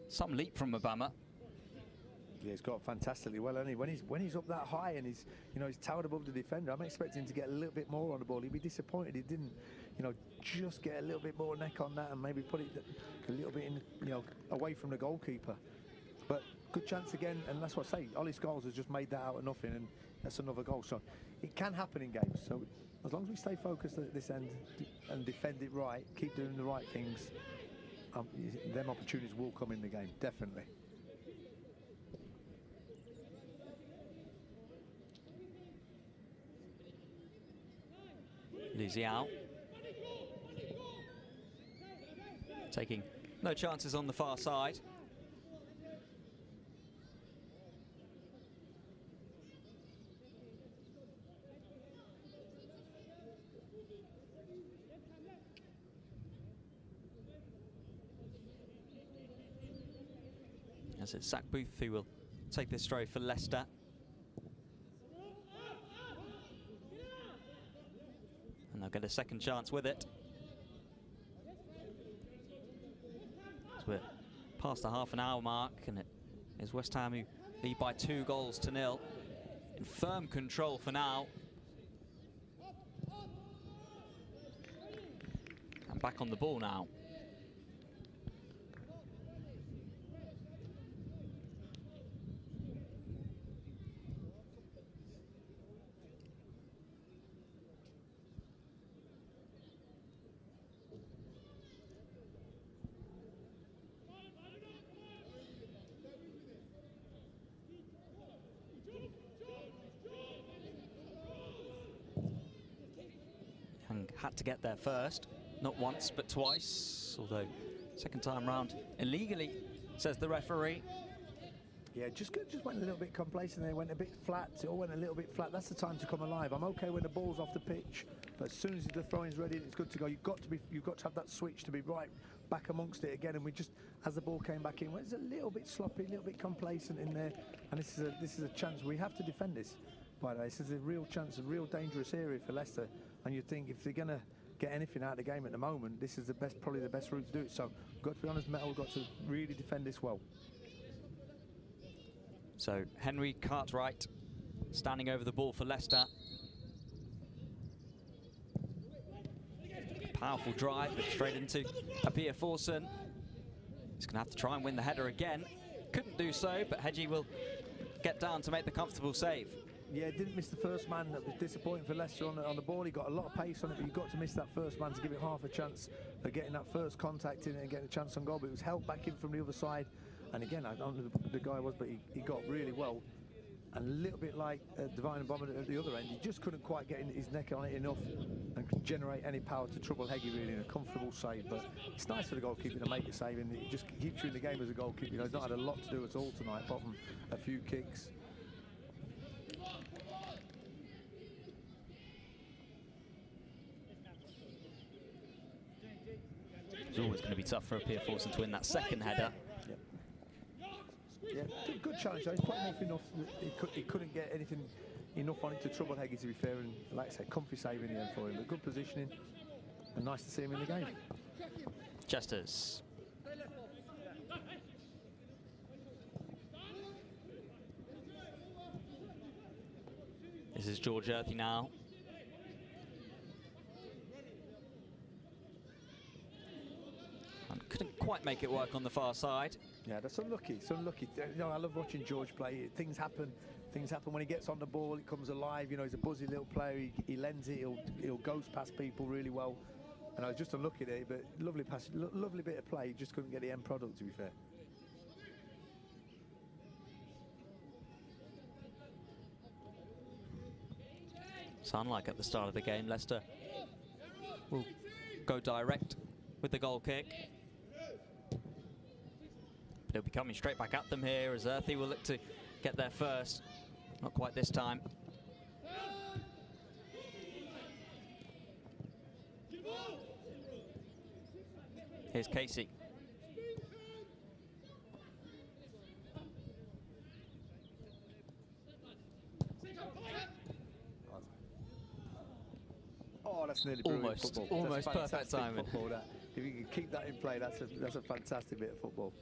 Some leap from Mbama. Yeah, he's got fantastically well, hasn't he? When he's up that high and he's towered above the defender, I'm expecting him to get a little bit more on the ball. He'd be disappointed he didn't, just get a little bit more neck on that and maybe put it a little bit in, away from the goalkeeper. But good chance again, and that's what I say. Ollie Scholes has just made that out of nothing, and that's another goal. So it can happen in games. So as long as we stay focused at this end and defend it right, keep doing the right things, them opportunities will come in the game, definitely. Leesy out. Taking no chances on the far side. As it's Zach Booth who will take this throw for Leicester. And they'll get a second chance with it. So we're past the half-an-hour mark, and it is West Ham who lead by 2-0 in firm control for now. And back on the ball now. Had to get there first, not once but twice, although second time round illegally, says the referee. Yeah, just went a little bit complacent there, went a bit flat, it all went a little bit flat. That's the time to come alive. I'm okay when the ball's off the pitch, but as soon as the throw-in's ready, it's good to go. You've got to have that switch to be right back amongst it again, and we just, as the ball came back in, it's a little bit sloppy, a little bit complacent in there, and this is a chance. We have to defend this, by the way. This is a real chance, a real dangerous area for Leicester, and you think if they're going to get anything out of the game at the moment, this is probably the best route to do it. So we've got to be honest, Metal, we've got to really defend this well. So Henry Cartwright standing over the ball for Leicester. Powerful drive, but straight into Apia Forson. He's going to have to try and win the header again. Couldn't do so, but Hedgie will get down to make the comfortable save. Yeah, didn't miss the first man. That was disappointing for Leicester on the ball. He got a lot of pace on it, but you've got to miss that first man to give him half a chance of getting that first contact in and getting a chance on goal. But it was held back in from the other side. And again, I don't know who the guy was, but he got really well. And a little bit like Divine and Bomber at the other end, he just couldn't quite get his neck on it enough and generate any power to trouble Heggie really in a comfortable save. But it's nice for the goalkeeper to make a save, and it just keeps you in the game as a goalkeeper. He's not had a lot to do at all tonight, apart from a few kicks. It's always going to be tough for Apia Forson to win that second header. Yep. Yeah, good challenge. He's put him off enough. He couldn't get anything enough on it to trouble Heggie, to be fair. And like I said, comfy save in the end for him. But good positioning, and nice to see him in the game. Chesters. This is George Earthy now. And couldn't quite make it work on the far side. Yeah, that's unlucky. It's unlucky. You know, I love watching George play. Things happen. Things happen when he gets on the ball. It comes alive. You know, he's a buzzy little player. He lends it. He'll ghost past people really well. And I was just unlucky there, but lovely pass, lovely bit of play. Just couldn't get the end product, to be fair. So unlike at the start of the game, Leicester will go direct with the goal kick. But he'll be coming straight back at them here as Earthy will look to get there first. Not quite this time. Here's Casey. Oh, that's nearly brilliant football. Almost perfect timing. Football, that. If you can keep that in play, that's a fantastic bit of football.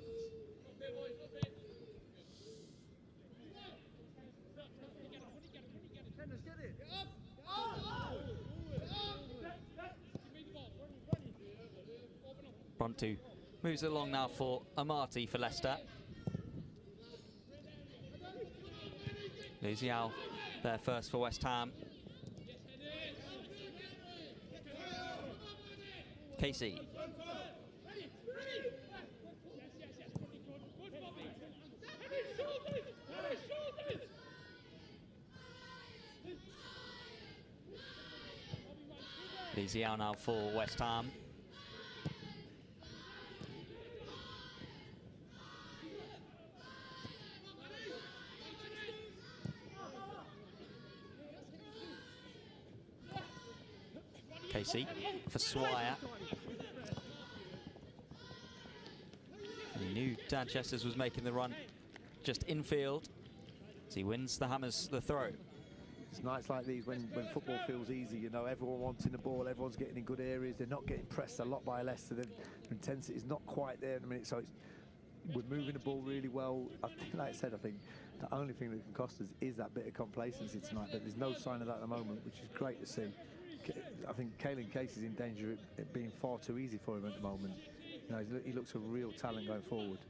Brontu moves along now for Amati for Leicester. Luziao there first for West Ham. Casey. Luziao now for West Ham. Casey for Swire. He knew Dan Chesters was making the run just infield as he wins the Hammers the throw. It's nights like these when football feels easy, you know, everyone wanting the ball, everyone's getting in good areas, they're not getting pressed a lot by Leicester, their intensity is not quite there in a minute, so we're moving the ball really well. Like I said, I think the only thing that can cost us is that bit of complacency tonight, but there's no sign of that at the moment, which is great to see. I think Caelan Casey's in danger of it being far too easy for him at the moment. You know, he looks a real talent going forward.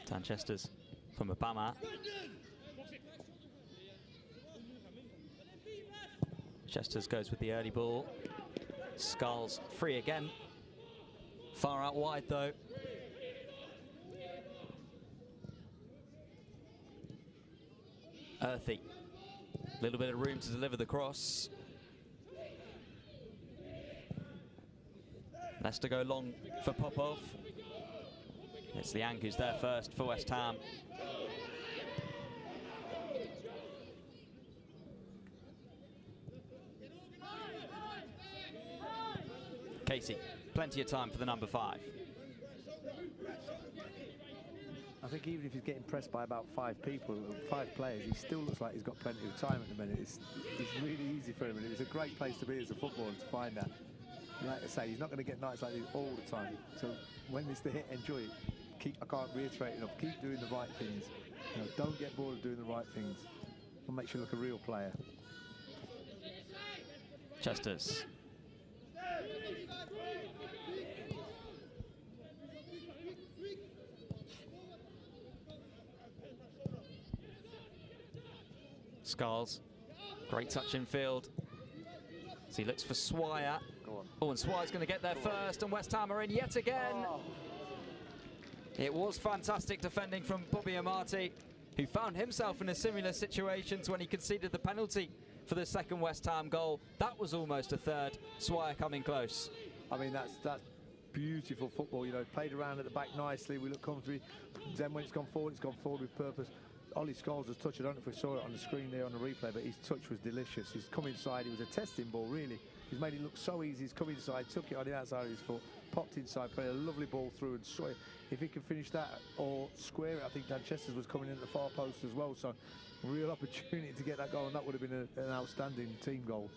Dan Chesters from Obama. Chesters goes with the early ball. Skulls free again. Far out wide though. Earthy. A little bit of room to deliver the cross. Leicester go long for Popov. It's Liang who's there first for West Ham. Casey, plenty of time for the number 5. I think even if he's getting pressed by about 5 players, he still looks like he's got plenty of time at the minute. It's really easy for him, and it's a great place to be as a footballer to find that. Like I say, he's not going to get nights like this all the time. So when it's the hit, enjoy it. I can't reiterate enough. Keep doing the right things. You know, don't get bored of doing the right things. It makes you look a real player. Chesters. Skulls. Great touch in field. So he looks for Swire. Go on. Oh, and Swire's going to get there first, and West Ham are in yet again. Oh. It was fantastic defending from Bobby Amati, who found himself in a similar situation to when he conceded the penalty for the second West Ham goal. That was almost a third. Swire coming close. I mean, that's beautiful football. You know, played around at the back nicely. We look comfortably. Then when it's gone forward with purpose. Ollie Scholes' touch, I don't know if we saw it on the screen there on the replay, but his touch was delicious. He's come inside. It was a testing ball, really. He's made it look so easy. He's come inside, took it on the outside of his foot, popped inside, played a lovely ball through, and saw it. If he can finish that or square it, I think Dan Chester's was coming in at the far post as well. So, real opportunity to get that goal, and that would have been an outstanding team goal.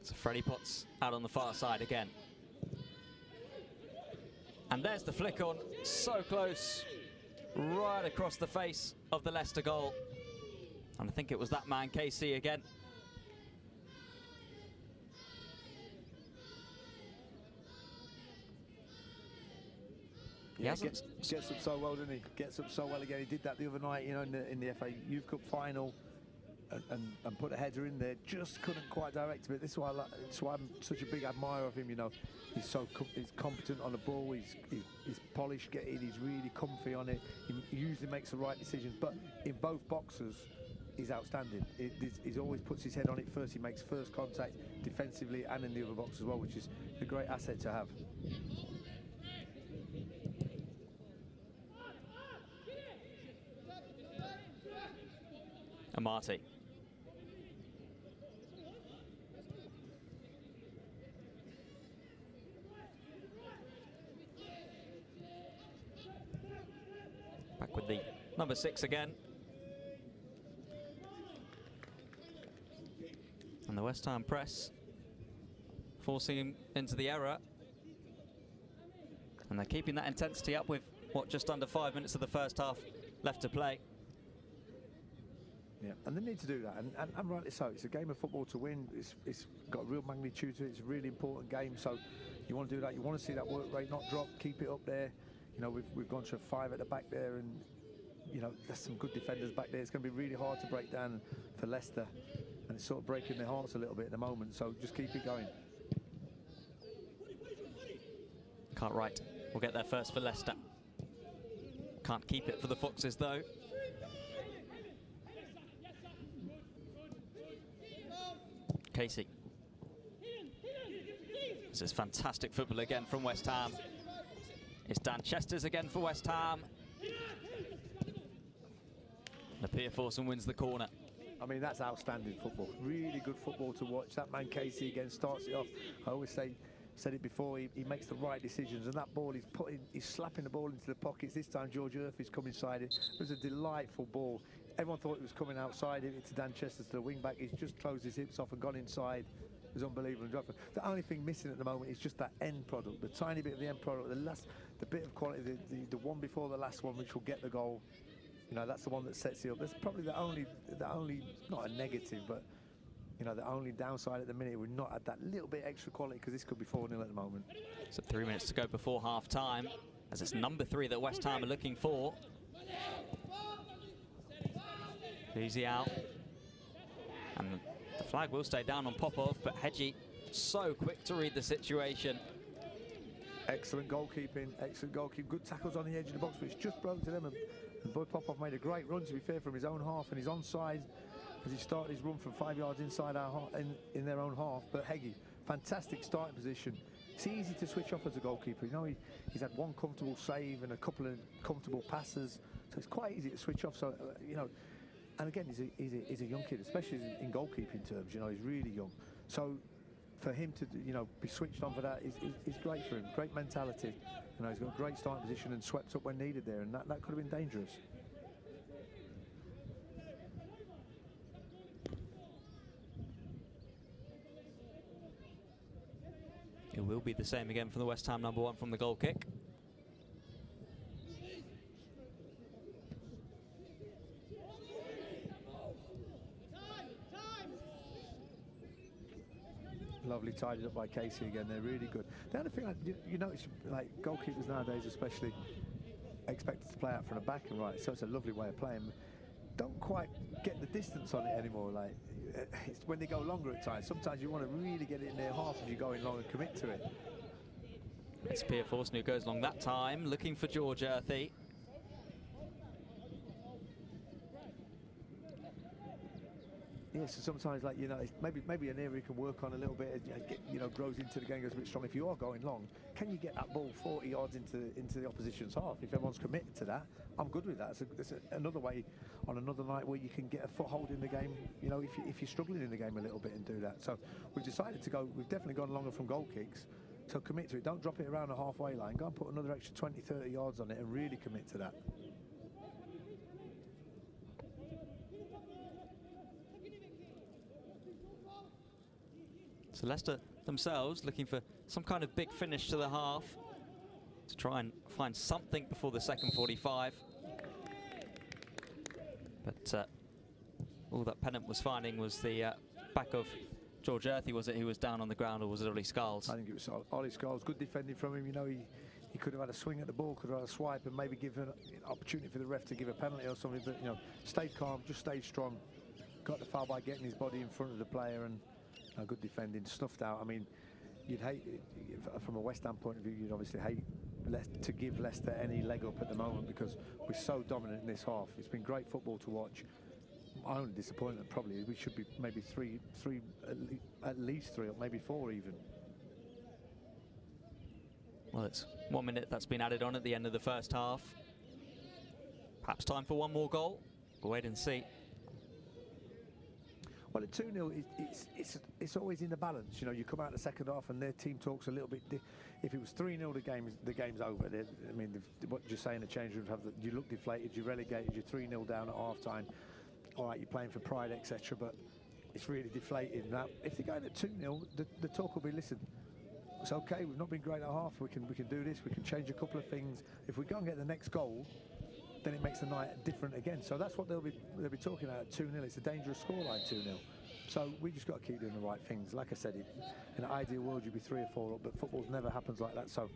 So Freddie Potts out on the far side again. And there's the flick on, so close, right across the face of the Leicester goal. And I think it was that man, KC, again. Yeah, gets up so well, doesn't he? Gets up so well again. He did that the other night, you know, in the FA Youth Cup final, and put a header in there. Just couldn't quite direct it. This is why I'm such a big admirer of him. You know, he's competent on the ball. He's polished getting. He's really comfy on it. He usually makes the right decisions. But in both boxes, he's outstanding. He always puts his head on it first. He makes first contact defensively and in the other box as well, which is a great asset to have. Amati. Back with the number 6 again. And the West Ham press forcing him into the error. And they're keeping that intensity up with, what, just under 5 minutes of the first half left to play. Yeah, and they need to do that, and rightly so. It's a game of football to win. It's got real magnitude to it. It's a really important game, so you want to do that. You want to see that work rate not drop, keep it up there. You know, we've gone to 5 at the back there, and you know, there's some good defenders back there. It's going to be really hard to break down for Leicester, and it's sort of breaking their hearts a little bit at the moment, so just keep it going. Cartwright will get there first for Leicester. Can't keep it for the Foxes, though. Casey. This is fantastic football again from West Ham. It's Dan Chester's again for West Ham. Napia Forson wins the corner. I mean, that's outstanding football. Really good football to watch. That man Casey again starts it off. I always said it before, he makes the right decisions, and that ball he's slapping the ball into the pockets. This time George Earthy's come inside it. It was a delightful ball. Everyone thought it was coming outside it to Dan Chester, to the wing back. He's just closed his hips off and gone inside. It was unbelievable. The only thing missing at the moment is just that end product, the tiny bit of the end product, the bit of quality, the one before the last one, which will get the goal. You know, that's the one that sets it up. That's probably the only not a negative, but you know, the only downside at the minute. We're not at that little bit extra quality, because this could be 4-0 at the moment. So 3 minutes to go before half-time, as it's number 3 that West Ham are looking for. Easy out. And the flag will stay down on Popov, but Hedgie so quick to read the situation. Excellent goalkeeping, good tackles on the edge of the box, but it's just broke to them, and Boy Popov made a great run, to be fair, from his own half, and he's onside as he started his run from 5 yards inside our half, in their own half. But Hedgie, fantastic starting position. It's easy to switch off as a goalkeeper. You know, he's had one comfortable save and a couple of comfortable passes, so it's quite easy to switch off. So you know, and again, he's a young kid, especially in goalkeeping terms. You know, he's really young. So for him to, you know, be switched on for that is great for him. Great mentality. You know, he's got a great starting position and swept up when needed there, and that could have been dangerous. It will be the same again for the West Ham number 1 from the goal kick. Lovely tidied up by Casey again. They're really good. The other thing, you notice, like goalkeepers nowadays especially, expected to play out from the back and right, so it's a lovely way of playing. Don't quite get the distance on it anymore. Like, it's when they go longer at times. Sometimes you want to really get it in their half if you're going long and commit to it. It's Pia Forson who goes long that time, looking for George Earthy. Yeah, so sometimes, like, it's maybe an area you can work on a little bit, grows into the game, goes a bit strong. If you are going long, can you get that ball 40 yards into the opposition's half? If everyone's committed to that, I'm good with that. It's another way on another night where you can get a foothold in the game, if you're struggling in the game a little bit and do that. So we've decided to go, we've definitely gone longer from goal kicks, so commit to it. Don't drop it around the halfway line. Go and put another extra 20, 30 yards on it and really commit to that. So Leicester themselves looking for some kind of big finish to the half to try and find something before the second 45. But all that Pennant was finding was the back of George Earthy, was it, who was down on the ground, or was it Ollie Scholes? I think it was Ollie Scholes. Good defending from him. He could have had a swing at the ball, could have had a swipe, and maybe give an opportunity for the ref to give a penalty or something. But stayed calm, just stayed strong. Got the foul by getting his body in front of the player, and good defending, snuffed out. I mean, you'd hate, from a West Ham point of view, you'd obviously hate to give Leicester any leg up at the moment because we're so dominant in this half. It's been great football to watch. My only disappointment probably is we should be maybe at least three, or maybe four even. Well, it's 1 minute that's been added on at the end of the first half. Perhaps time for one more goal. We'll wait and see. Well, at 2-0, it's always in the balance. You come out the second half and their team talks a little bit. If it was 3-0, the game's over. I mean, what you say in the change room, you look deflated, you're relegated, you're 3-0 down at half time. All right, you're playing for pride, etc. But it's really deflated. Now, if they're going at 2-0, the talk will be, listen, it's okay. We've not been great at half. We can do this. We can change a couple of things. If we go and get the next goal, then it makes the night different again. So that's what they'll be talking about at 2-0. It's a dangerous scoreline, 2-0. So we just got to keep doing the right things. Like I said, in an ideal world, you'd be 3 or 4 up, but football never happens like that. So,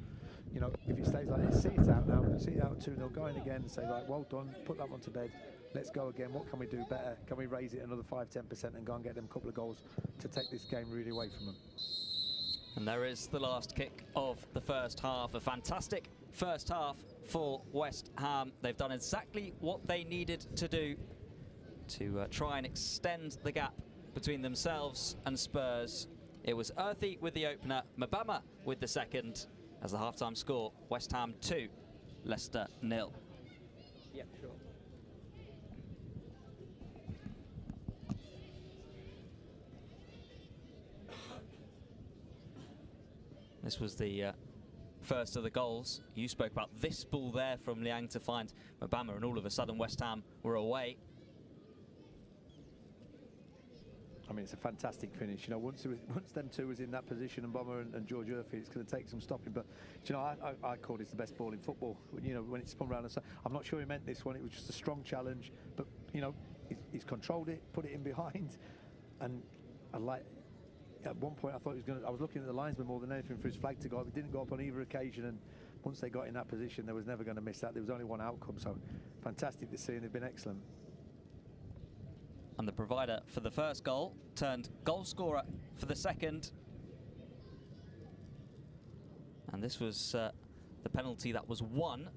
if it stays like this, see it out now, see it out at 2-0, go in again and say, right, well done, put that one to bed, let's go again. What can we do better? Can we raise it another 5-10% and go and get them a couple of goals to take this game really away from them? And there is the last kick of the first half. A fantastic first half for West Ham. They've done exactly what they needed to do to try and extend the gap between themselves and Spurs. It was Earthy with the opener, Mbama with the second. As the halftime score, West Ham 2, Leicester 0. Yeah, sure. This was the first of the goals. You spoke about this ball there from Liang to find Mbama, and all of a sudden West Ham were away. I mean, it's a fantastic finish. Once them two was in that position, and Mbama and George Earthy, it's going to take some stopping. But I call this the best ball in football. When it's spun around. I'm not sure he meant this one. It was just a strong challenge. But he's controlled it, put it in behind, and at one point I thought he was going to. I was looking at the linesman more than anything for his flag to go up. It didn't go up on either occasion. And once they got in that position, they was never going to miss that. There was only one outcome. So fantastic to see, and they've been excellent. And the provider for the first goal turned goal scorer for the second. And this was the penalty that was won.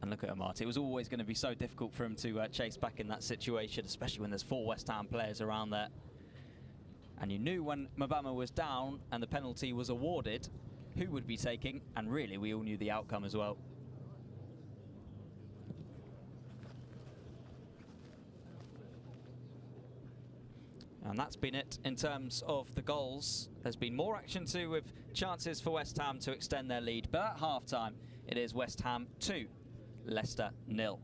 And look at Amati. It was always going to be so difficult for him to chase back in that situation, especially when there's 4 West Ham players around there. And you knew when Mbama was down and the penalty was awarded, who would be taking, and really we all knew the outcome as well. And that's been it in terms of the goals. There's been more action too, with chances for West Ham to extend their lead. But at half-time, it is West Ham 2, Leicester 0.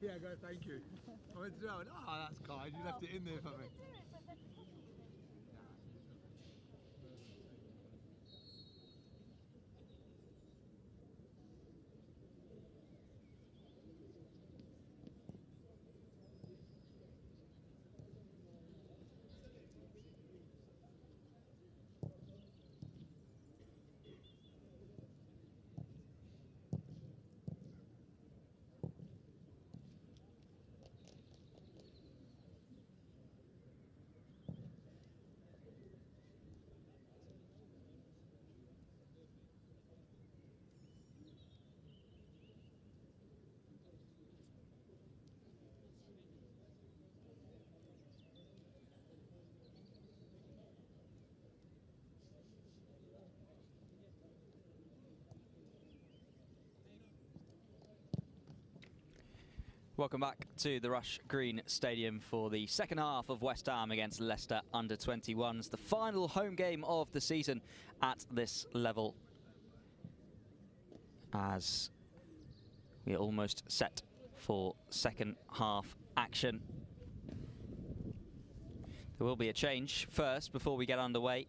Yeah, go, thank you. I went to know, oh, that's kind, you left it in there for me. Welcome back to the Rush Green Stadium for the second half of West Ham against Leicester under-21s. The final home game of the season at this level, as we're almost set for second half action. There will be a change first before we get underway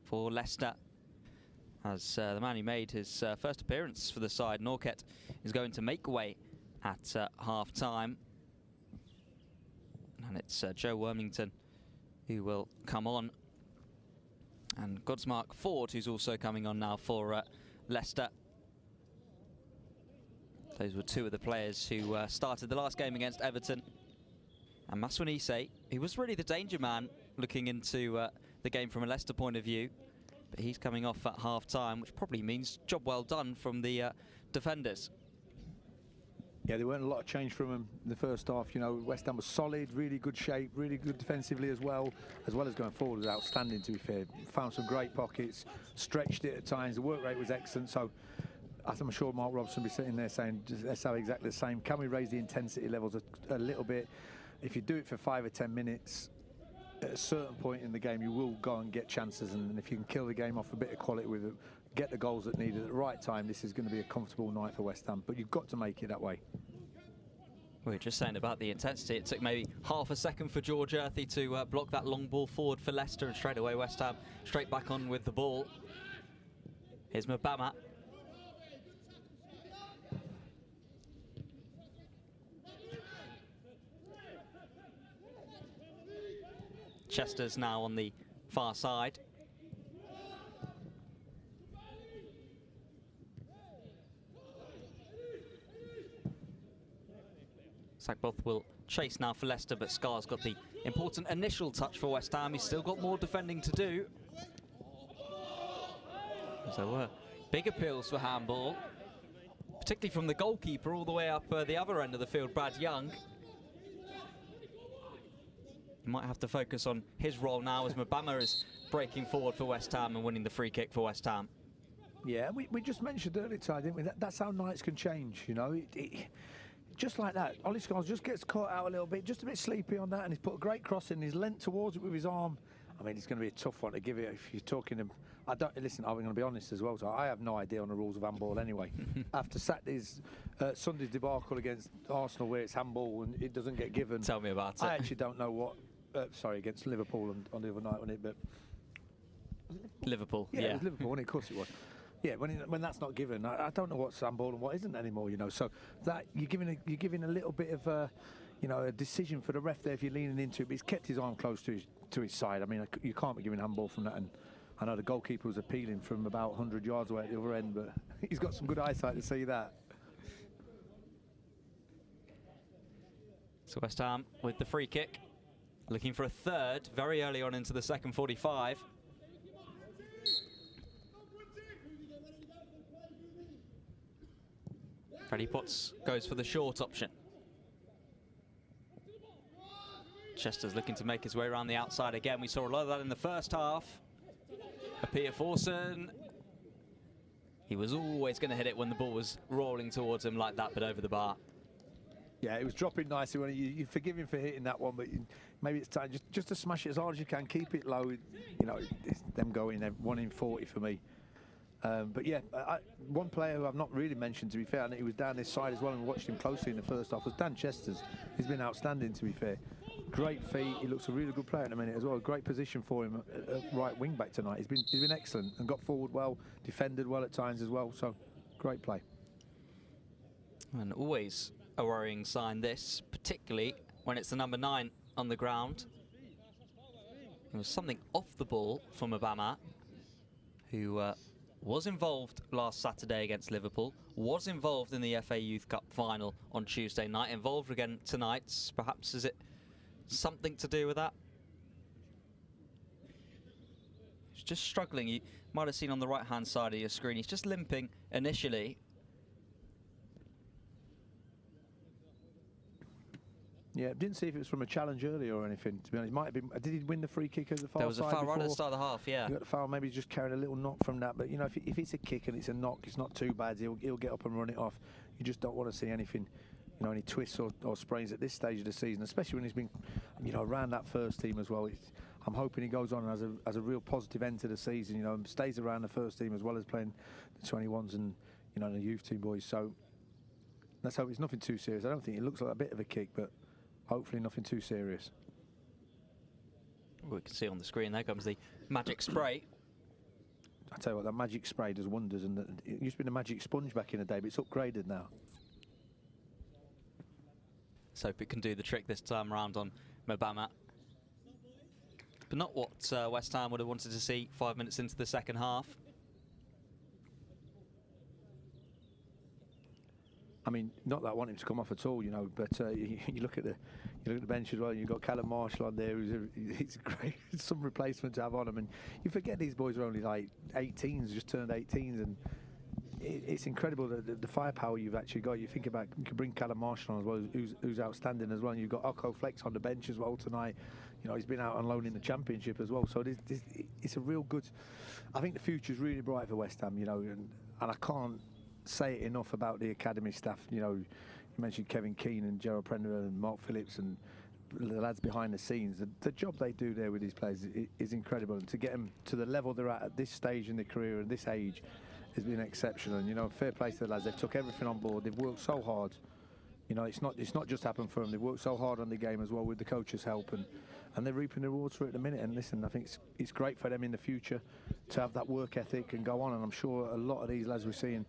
for Leicester, as the man who made his first appearance for the side, Norket, is going to make way at half-time. And it's Joe Wormington who will come on. And Godsmark Ford, who's also coming on now for Leicester. Those were two of the players who started the last game against Everton. And Maswanise, he was really the danger man looking into the game from a Leicester point of view. But he's coming off at half-time, which probably means job well done from the defenders. Yeah, there weren't a lot of change from them in the first half. You know, West Ham was solid, really good shape, really good defensively as well as going forward was outstanding, to be fair. Found some great pockets, stretched it at times, the work rate was excellent. So I'm sure Mark Robson will be sitting there saying, let's have exactly the same. Can we raise the intensity levels a little bit? If you do it for 5 or 10 minutes, at a certain point in the game, you will go and get chances. And if you can kill the game off a bit of quality with it, get the goals that needed at the right time, this is going to be a comfortable night for West Ham. But you've got to make it that way. We were just saying about the intensity. It took maybe half a second for George Earthy to block that long ball forward for Leicester, and straight away West Ham straight back on with the ball. Here's Mbama. Chester's now on the far side. Sackboth will chase now for Leicester, but Scar's got the important initial touch for West Ham. He's still got more defending to do. So big appeals for handball, particularly from the goalkeeper all the way up the other end of the field, Brad Young. He might have to focus on his role now as Mbama is breaking forward for West Ham and winning the free kick for West Ham. Yeah, we just mentioned earlier, Ty, didn't we? That's how nights can change, you know. Just like that, Ollie Scholes just gets caught out a little bit, just a bit sleepy on that, and he's put a great cross in. He's leant towards it with his arm. I mean, it's going to be a tough one to give it if you're talking him. Listen, I'm going to be honest as well, so I have no idea on the rules of handball anyway. After Saturday's, Sunday's debacle against Arsenal where it's handball and it doesn't get given. Tell me about it. I actually don't know what, against Liverpool on the other night, wasn't it? But Liverpool, yeah. It was Liverpool, wasn't it? Of course it was. Yeah, when that's not given, I don't know what's handball and what isn't anymore, you know. So that you're giving a little bit of a decision for the ref there if you're leaning into it. But he's kept his arm close to his side. I mean, you can't be giving handball from that. And I know the goalkeeper was appealing from about 100 yards away at the other end, but he's got some good eyesight to see that. So West Ham with the free kick, looking for a third very early on into the second 45. Freddie Potts goes for the short option. Chester's looking to make his way around the outside again. We saw a lot of that in the first half. Apia Forson. He was always going to hit it when the ball was rolling towards him like that, but over the bar. Yeah, it was dropping nicely. When you forgive him for hitting that one, but maybe it's time just to smash it as hard as you can, keep it low. You know, it's them going 1 in 40 for me. But yeah, one player who I've not really mentioned, to be fair, and he was down this side as well, and we watched him closely in the first half, was Dan Chesters. He's been outstanding, to be fair. Great feet. He looks a really good player at the minute as well. Great position for him at right wing back tonight. He's been excellent and got forward well, defended well at times as well. So great play. And always a worrying sign, this, particularly when it's the number 9 on the ground. There was something off the ball from Mbama, who was involved last Saturday against Liverpool, was involved in the FA Youth Cup final on Tuesday night, involved again tonight. Perhaps is it something to do with that? He's just struggling. You might have seen on the right-hand side of your screen, he's just limping initially. Yeah, didn't see if it was from a challenge earlier or anything, to be honest. It might have been. Did he win the free kick at the far side? There was a foul right at the start of the half, yeah. He got the foul, maybe he's just carried a little knock from that. But, you know, if it's a kick and it's a knock, it's not too bad. He'll get up and run it off. You just don't want to see anything, you know, any twists or sprains at this stage of the season, especially when he's been, you know, around that first team as well. I'm hoping he goes on and has a real positive end to the season, you know, and stays around the first team as well as playing the 21s and, you know, the youth team boys. So let's hope it's nothing too serious. I don't think it looks like a bit of a kick, but hopefully nothing too serious. We can see on the screen, there comes the magic spray. I tell you what, that magic spray does wonders, and it used to be the magic sponge back in the day, but it's upgraded now. Let's hope it can do the trick this time around on Mbama. But not what West Ham would have wanted to see 5 minutes into the second half. I mean, not that I want him to come off at all, you know, but you look at the bench as well. You've got Callum Marshall on there. He's great, some replacement to have on him, and you forget these boys are only like 18s, just turned 18s, and it's incredible the firepower you've actually got. You think about, you could bring Callum Marshall on as well, who's outstanding as well. And you've got Oko Flex on the bench as well tonight. You know, he's been out on loan in the Championship as well. So it's a real good. I think the future's really bright for West Ham. You know, and I can't say it enough about the academy staff. You know, you mentioned Kevin Keane and Gerald Prender and Mark Phillips and the lads behind the scenes. The job they do there with these players is incredible, and to get them to the level they're at this stage in their career and this age has been exceptional. And, you know, fair play to the lads. They've took everything on board. They've worked so hard. You know, it's not just happened for them. They've worked so hard on the game as well with the coach's help, and they're reaping the rewards for it at the minute. And listen, I think it's great for them in the future to have that work ethic and go on. And I'm sure a lot of these lads we're seeing,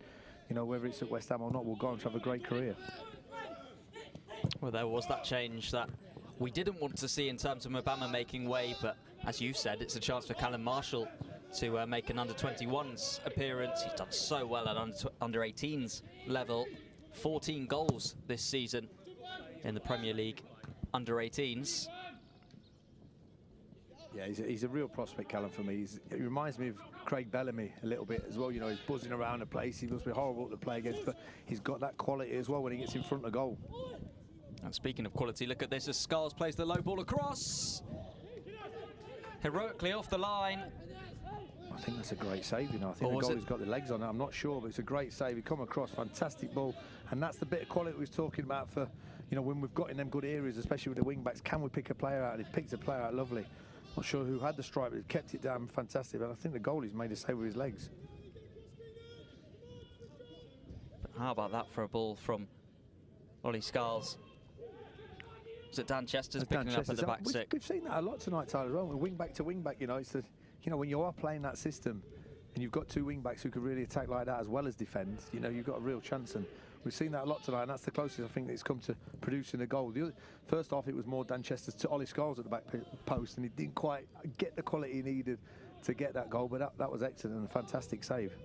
you know, whether it's at West Ham or not, will go on to have a great career. Well, there was that change that we didn't want to see in terms of Mobama making way, but as you said, it's a chance for Callum Marshall to make an under-21s appearance. He's done so well at under-18s level. 14 goals this season in the Premier League under-18s. Yeah, he's a real prospect, Callum, for me. He reminds me of Craig Bellamy a little bit as well. You know, he's buzzing around the place. He must be horrible to play against, but he's got that quality as well when he gets in front of goal. And speaking of quality, look at this as Scarles plays the low ball across. Heroically off the line. I think that's a great save, you know. I think the goalie's got the legs on it. I'm not sure, but it's a great save. He come across, fantastic ball. And that's the bit of quality we was talking about for, you know, when we've got in them good areas, especially with the wing-backs. Can we pick a player out? And he picked a player out lovely. Not sure who had the strike, but he kept it down fantastic. But I think the goalie's made a save with his legs. But how about that for a ball from Ollie Scarles? Was it Dan Chester's picking it up at the back stick? We've seen that a lot tonight, Tyler, as well. Wing back to wing back, you know, it's the, you know, when you are playing that system and you've got two wing backs who can really attack like that as well as defend, you know, you've got a real chance. And we've seen that a lot tonight, and that's the closest I think that it's come to producing a goal. First off, it was more Dan Chester's to Ollie Scarles at the back post, and he didn't quite get the quality he needed to get that goal, but that was excellent and a fantastic save.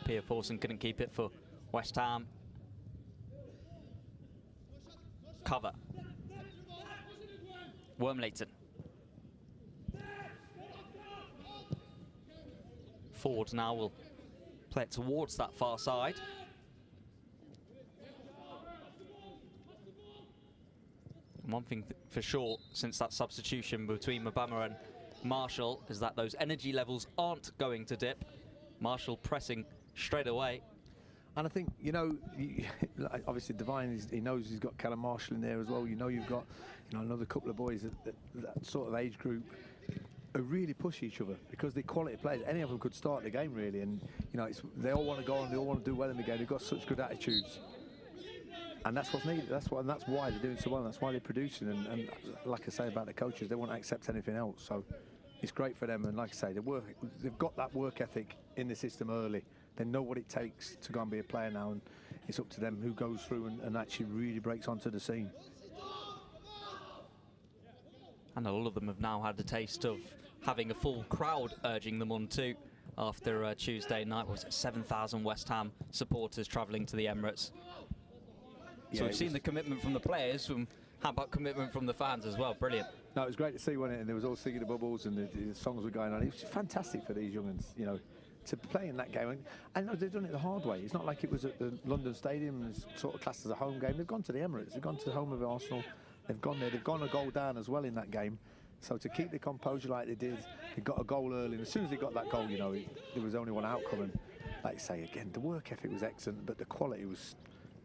Pierre Pawson couldn't keep it for West Ham. Cover. Wormleighton. Ford now will play it towards that far side. One thing for sure since that substitution between Mobama and Marshall is that those energy levels aren't going to dip. Marshall pressing straight away. And I think, you know, obviously Devine, he knows he's got Callum Marshall in there as well. You know, you've got, you know, another couple of boys that sort of age group who really push each other because they're quality players. Any of them could start the game really, and you know, they all want to go on, they all want to do well in the game. They've got such good attitudes, and that's what's needed. That's why they're doing so well. That's why they're producing. And like I say about the coaches, they won't accept anything else. So it's great for them. And like I say, they've got that work ethic in the system early. They know what it takes to go and be a player now, and it's up to them who goes through and actually really breaks onto the scene. And all of them have now had the taste of having a full crowd urging them on too after Tuesday night. Was it 7,000 West Ham supporters travelling to the Emirates? So we've seen the commitment from the players. How about commitment from the fans as well? Brilliant. No, it was great to see, wasn't it? And there was all singing the bubbles and the songs were going on. It was fantastic for these young'uns, you know, to play in that game. And they've done it the hard way. It's not like it was at the London Stadium and it's sort of classed as a home game. They've gone to the Emirates. They've gone to the home of Arsenal. They've gone there. They've gone a goal down as well in that game. So to keep the composure like they did, they got a goal early. And as soon as they got that goal, you know, there was only one outcome. And like you say, again, the work ethic was excellent, but the quality was,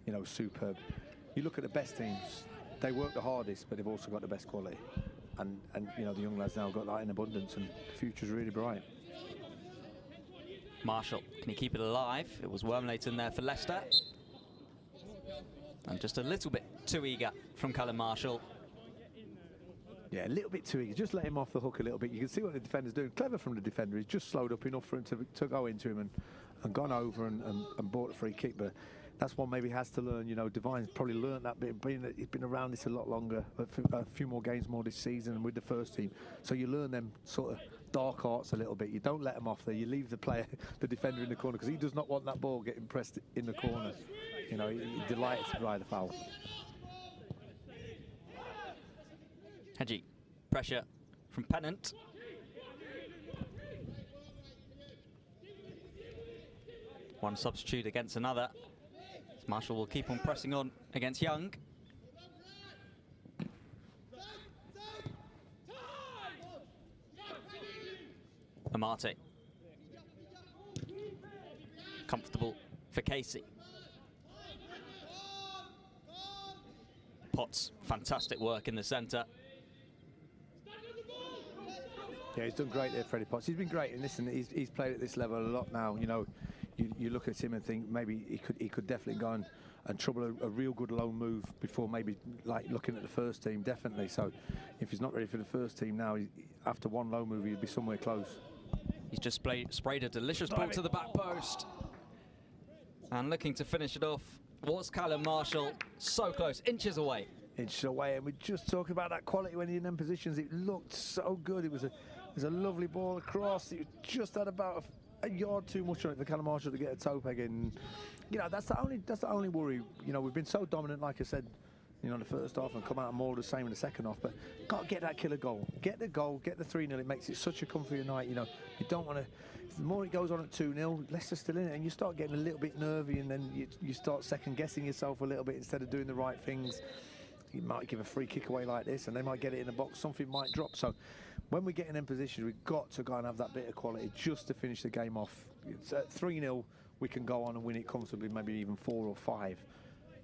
you know, superb. You look at the best teams, they work the hardest, but they've also got the best quality. And you know, the young lads now got that in abundance, and the future's really bright. Marshall, can he keep it alive? It was Wormleighton there for Leicester. And just a little bit too eager from Callum Marshall. Yeah, a little bit too eager. Just let him off the hook a little bit. You can see what the defender's doing. Clever from the defender. He's just slowed up enough for him to go into him and gone over and bought a free kick. But that's one maybe he has to learn. You know, Devine's probably learned that bit. He's been around this a lot longer, a few more games more this season with the first team. So you learn them sort of dark arts a little bit. You don't let him off there. You leave the player, the defender in the corner, because he does not want that ball getting pressed in the corner. You know, he's delighted to ride a foul. Hedgie, pressure from Pennant. One substitute against another. Marshall will keep on pressing on against Young. Amate. Comfortable for Casey. Potts, fantastic work in the centre. Yeah, he's done great there, Freddie Potts. He's been great, and listen, he's played at this level a lot now. You know, you look at him and think maybe he could definitely go and trouble a real good loan move before maybe like looking at the first team, definitely. So if he's not ready for the first team now, after one loan move, he'd be somewhere close. He's just sprayed a delicious ball to the back post. And looking to finish it off was Callum Marshall. So close, inches away inches away, and we're just talking about that quality when you're in them positions. It looked so good. It was a lovely ball across. It just had about a yard too much on it for Callum Marshall to get a toe peg in. You know, that's the only worry. You know, we've been so dominant, like I said, you know, in the first half, and come out more the same in the second half. But got to get that killer goal. Get the goal. Get the 3-0. It makes it such a comfy night. You know, you don't want to. The more it goes on at 2-0, Leicester's still in it, and you start getting a little bit nervy, and then you start second guessing yourself a little bit instead of doing the right things. You might give a free kick away like this, and they might get it in the box. Something might drop. So when we get in them positions, we've got to go and have that bit of quality just to finish the game off. It's at 3-0, we can go on and win it comfortably, maybe even 4 or 5.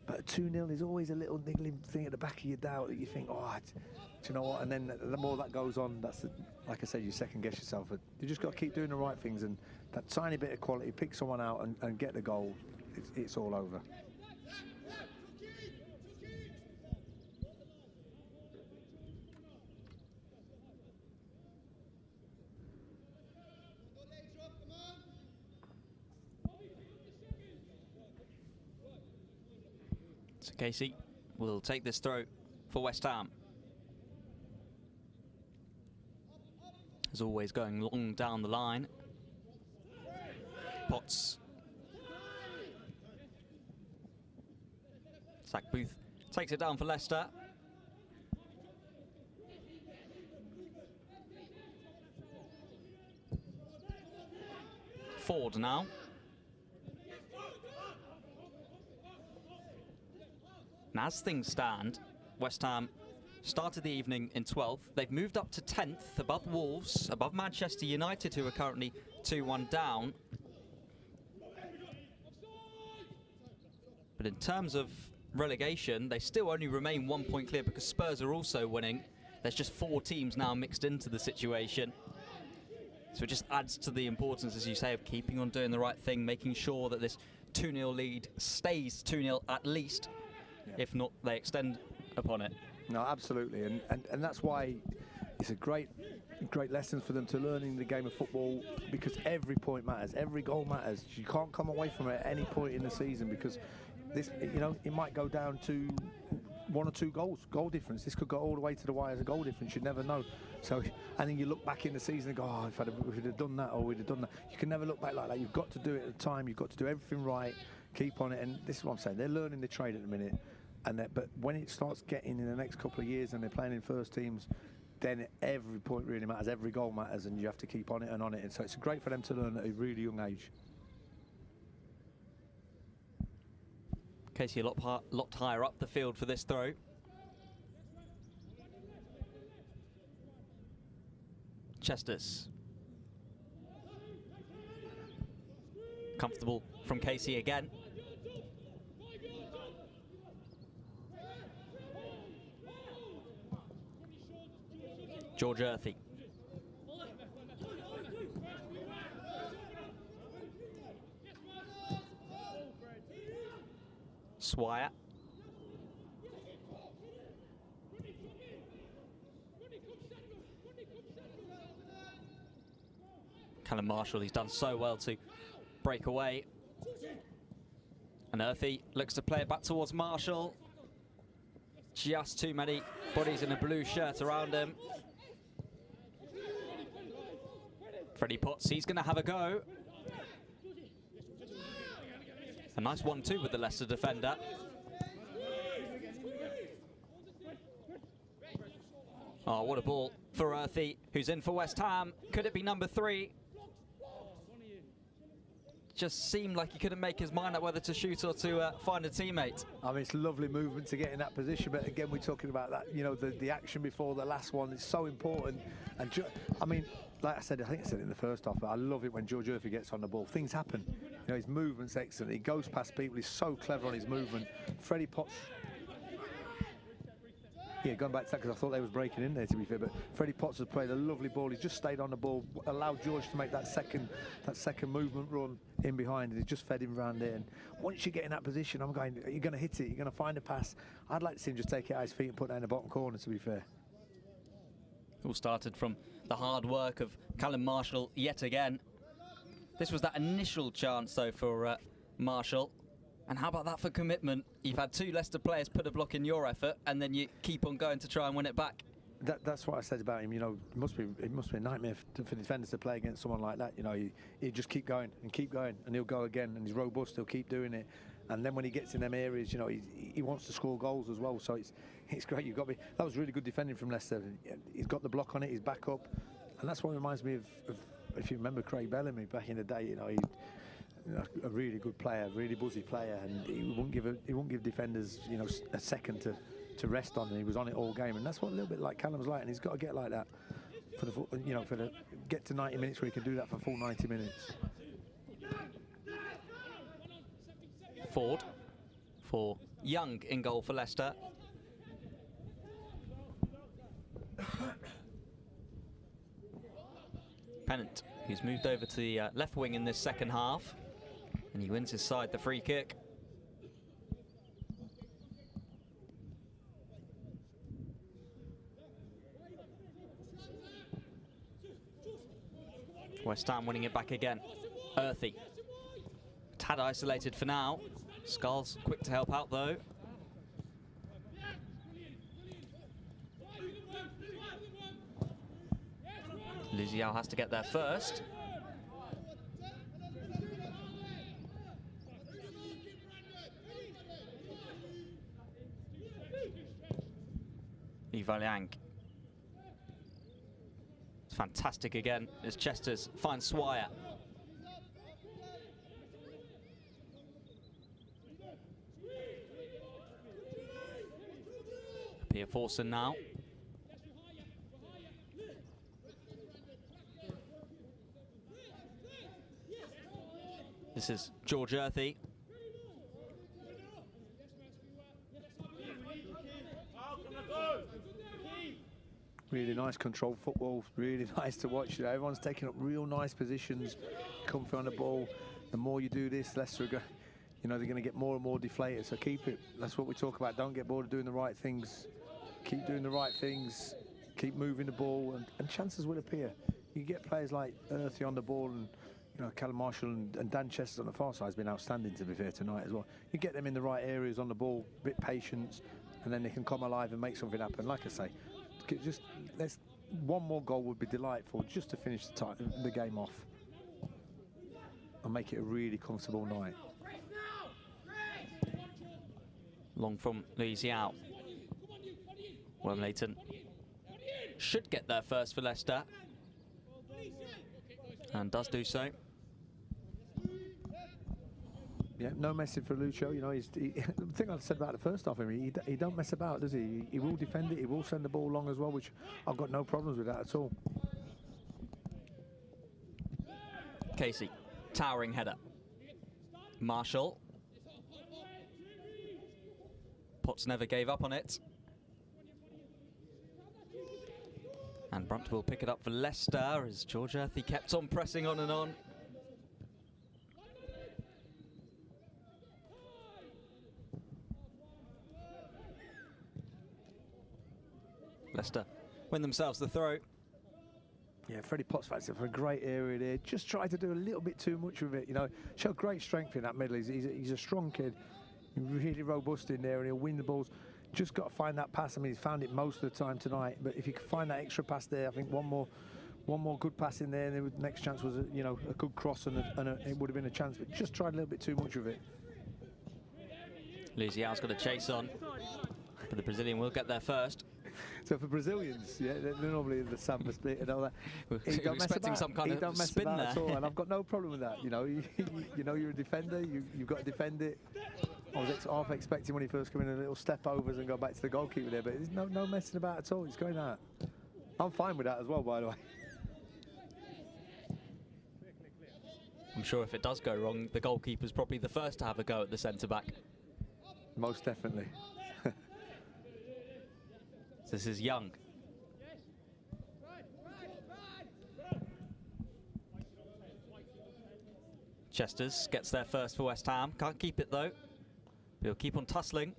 But 2-0 is always a little niggling thing at the back of your doubt that you think, oh, do you know what? And then the more that goes on, that's like I said, you second guess yourself. But you just got to keep doing the right things, and that tiny bit of quality, pick someone out and get the goal. It's all over. So Casey will take this throw for West Ham. As always, going long down the line. Potts. Zach Booth takes it down for Leicester. Ford now. And as things stand, West Ham started the evening in 12th. They've moved up to 10th, above Wolves, above Manchester United, who are currently 2-1 down. But in terms of relegation, they still only remain 1 point clear because Spurs are also winning. There's just 4 teams now mixed into the situation. So it just adds to the importance, as you say, of keeping on doing the right thing, making sure that this 2-0 lead stays 2-0 at least. Yeah. If not, they extend upon it. No, absolutely, and that's why it's a great lesson for them to learn in the game of football, because every point matters, every goal matters. You can't come away from it at any point in the season, because this, you know, it might go down to 1 or 2 goal difference. This could go all the way to the wire as a goal difference. You never know. So, and then you look back in the season and go, oh, if we'd have done that, or we'd have done that. You can never look back like that. You've got to do it at the time. You've got to do everything right. Keep on it, and this is what I'm saying. They're learning the trade at the minute. But when it starts getting in the next couple of years and they're playing in first teams, then every point really matters, every goal matters, and you have to keep on it and on it. And so it's great for them to learn at a really young age. Casey a lot higher up the field for this throw. Chesters. Comfortable from Casey again. George Earthy. Swire. Callum Marshall, he's done so well to break away. And Earthy looks to play it back towards Marshall. Just too many bodies in a blue shirt around him. Freddie Potts, he's going to have a go. A nice 1-2 with the Leicester defender. Oh, what a ball for Earthy, who's in for West Ham. Could it be number 3? Just seemed like he couldn't make his mind up whether to shoot or to find a teammate. I mean, it's lovely movement to get in that position, but again, we're talking about that, you know, the action before the last one is so important. And I mean, like I said, I think I said it in the first half, but I love it when George Earthy gets on the ball. Things happen. You know, his movement's excellent. He goes past people. He's so clever on his movement. Freddie Potts. Yeah, going back to that, because I thought they was breaking in there, to be fair, but Freddie Potts has played a lovely ball. He's just stayed on the ball, allowed George to make that second movement run in behind, and he just fed him round there. And once you get in that position, I'm going, you're going to hit it, you're going to find a pass. I'd like to see him just take it out his feet and put that in the bottom corner, to be fair. All started from the hard work of Callum Marshall yet again. This was that initial chance, though, for Marshall. And how about that for commitment? You've had 2 Leicester players put a block in your effort, and then you keep on going to try and win it back. That's what I said about him. You know, it must be a nightmare for defenders to play against someone like that. You know, he just keep going, and he'll go again, and he's robust. He'll keep doing it, and then when he gets in them areas, you know, he wants to score goals as well. So it's great. You've got me. That was really good defending from Leicester. He's got the block on it. He's back up, and that's what reminds me of if you remember Craig Bellamy back in the day. You know, a really good player, really buzzy player, and he won't give defenders, you know, a second to rest on, and he was on it all game, and that's what a little bit like Callum's like, and he's got to get like that for the, you know, get to 90 minutes where he can do that for full 90 minutes. Ford for Young in goal for Leicester. Pennant, who's moved over to the left wing in this second half, and he wins his side the free kick. West Ham winning it back again. Earthy. Tad isolated for now. Skulls quick to help out though. Luziao has to get there first. Liang. It's fantastic again as Chester's finds Swire. Pia Forson now. This is George Earthy. Really nice controlled football, really nice to watch. You know, everyone's taking up real nice positions, comfy on the ball. The more you do this, Leicester, you know, they're going to get more and more deflated. So keep it. That's what we talk about. Don't get bored of doing the right things. Keep doing the right things. Keep moving the ball, and chances will appear. You get players like Earthy on the ball, and you know, Callum Marshall and Dan Chester on the far side has been outstanding, to be fair, tonight as well. You get them in the right areas on the ball, a bit patience, and then they can come alive and make something happen. Like I say, just one more goal would be delightful, just to finish the game off and make it a really comfortable night. Long from Luziao. Wormleighton should get there first for Leicester, and does do so. Yeah, no messing for Lucho. You know, the thing I said about the first half, he don't mess about, does he? He will defend it. He will send the ball long as well, which I've got no problems with that at all. Casey, towering header. Marshall. Potts never gave up on it. And Brunt will pick it up for Leicester as George Earthy kept on pressing on and on. Leicester win themselves the throw. Yeah, Freddie Potts finds it for a great area there. Just tried to do a little bit too much with it, you know. Showed great strength in that middle. He's a strong kid, really robust in there, and he'll win the balls. Just got to find that pass. I mean, he's found it most of the time tonight, but if you could find that extra pass there, I think one more good pass in there, and the next chance was a good cross, and it would have been a chance, but just tried a little bit too much of it. Luziao's got a chase on, but the Brazilian will get there first. So for Brazilians, yeah, they're normally the samba split and all that. He don't mess about. Some kind of spin there. At all, and I've got no problem with that. You know, you know, you're a defender. You've got to defend it. I was half expecting when he first came in a little step overs and go back to the goalkeeper there, but there's no messing about at all. He's going out. I'm fine with that as well, by the way. I'm sure if it does go wrong, the goalkeeper's probably the first to have a go at the centre back. Most definitely. This is Young. Chesters gets there first for West Ham. Can't keep it though. He'll keep on tussling.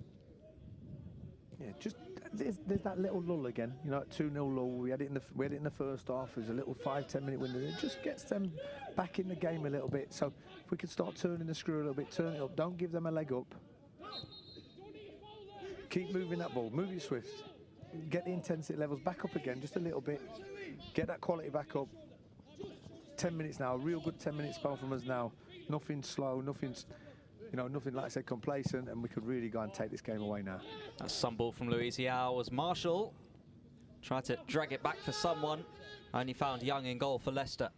Yeah, just there's that little lull again, you know, 2-0 lull. We had it in the first half. There's a little 5-10 minute window. It just gets them back in the game a little bit. So if we could start turning the screw a little bit, turn it up. Don't give them a leg up. Keep moving that ball. Move it swift. Get the intensity levels back up again, just a little bit. Get that quality back up. 10 minutes now, a real good 10-minute spell from us now. Nothing slow, nothing, you know, nothing, like I said, complacent, and we could really go and take this game away now. That's some ball from Louisiana as Marshall tried to drag it back for someone. Only found Young in goal for Leicester.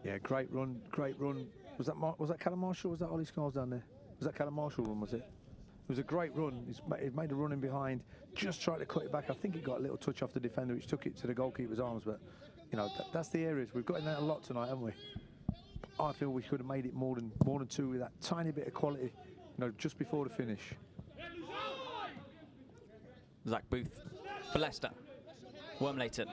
Yeah, great run, great run. Was that Callum Marshall or was that Ollie Scholes down there? Was that Callum Marshall run, was it? It was a great run. He's made a run in behind, just tried to cut it back. I think he got a little touch off the defender, which took it to the goalkeeper's arms, but, you know, that's the areas. We've got in there a lot tonight, haven't we? I feel we could have made it more than 2 with that tiny bit of quality, you know, just before the finish. Zach Booth for Leicester. Wormleighton.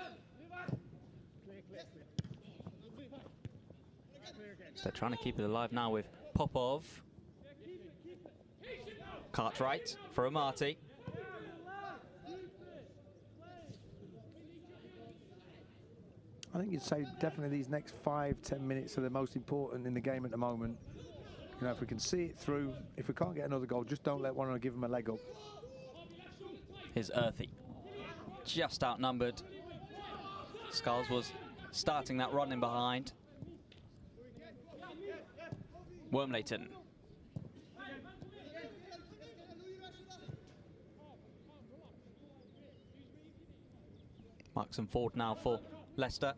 So they're trying to keep it alive now with Popov. Cartwright for Amati. I think you'd say definitely these next 5-10 minutes are the most important in the game at the moment. You know, if we can see it through, if we can't get another goal, just don't let one give them a leg up. Here's Earthy. Just outnumbered. Skulls was starting that run in behind. Wormleighton. Marks and Ford now for Leicester.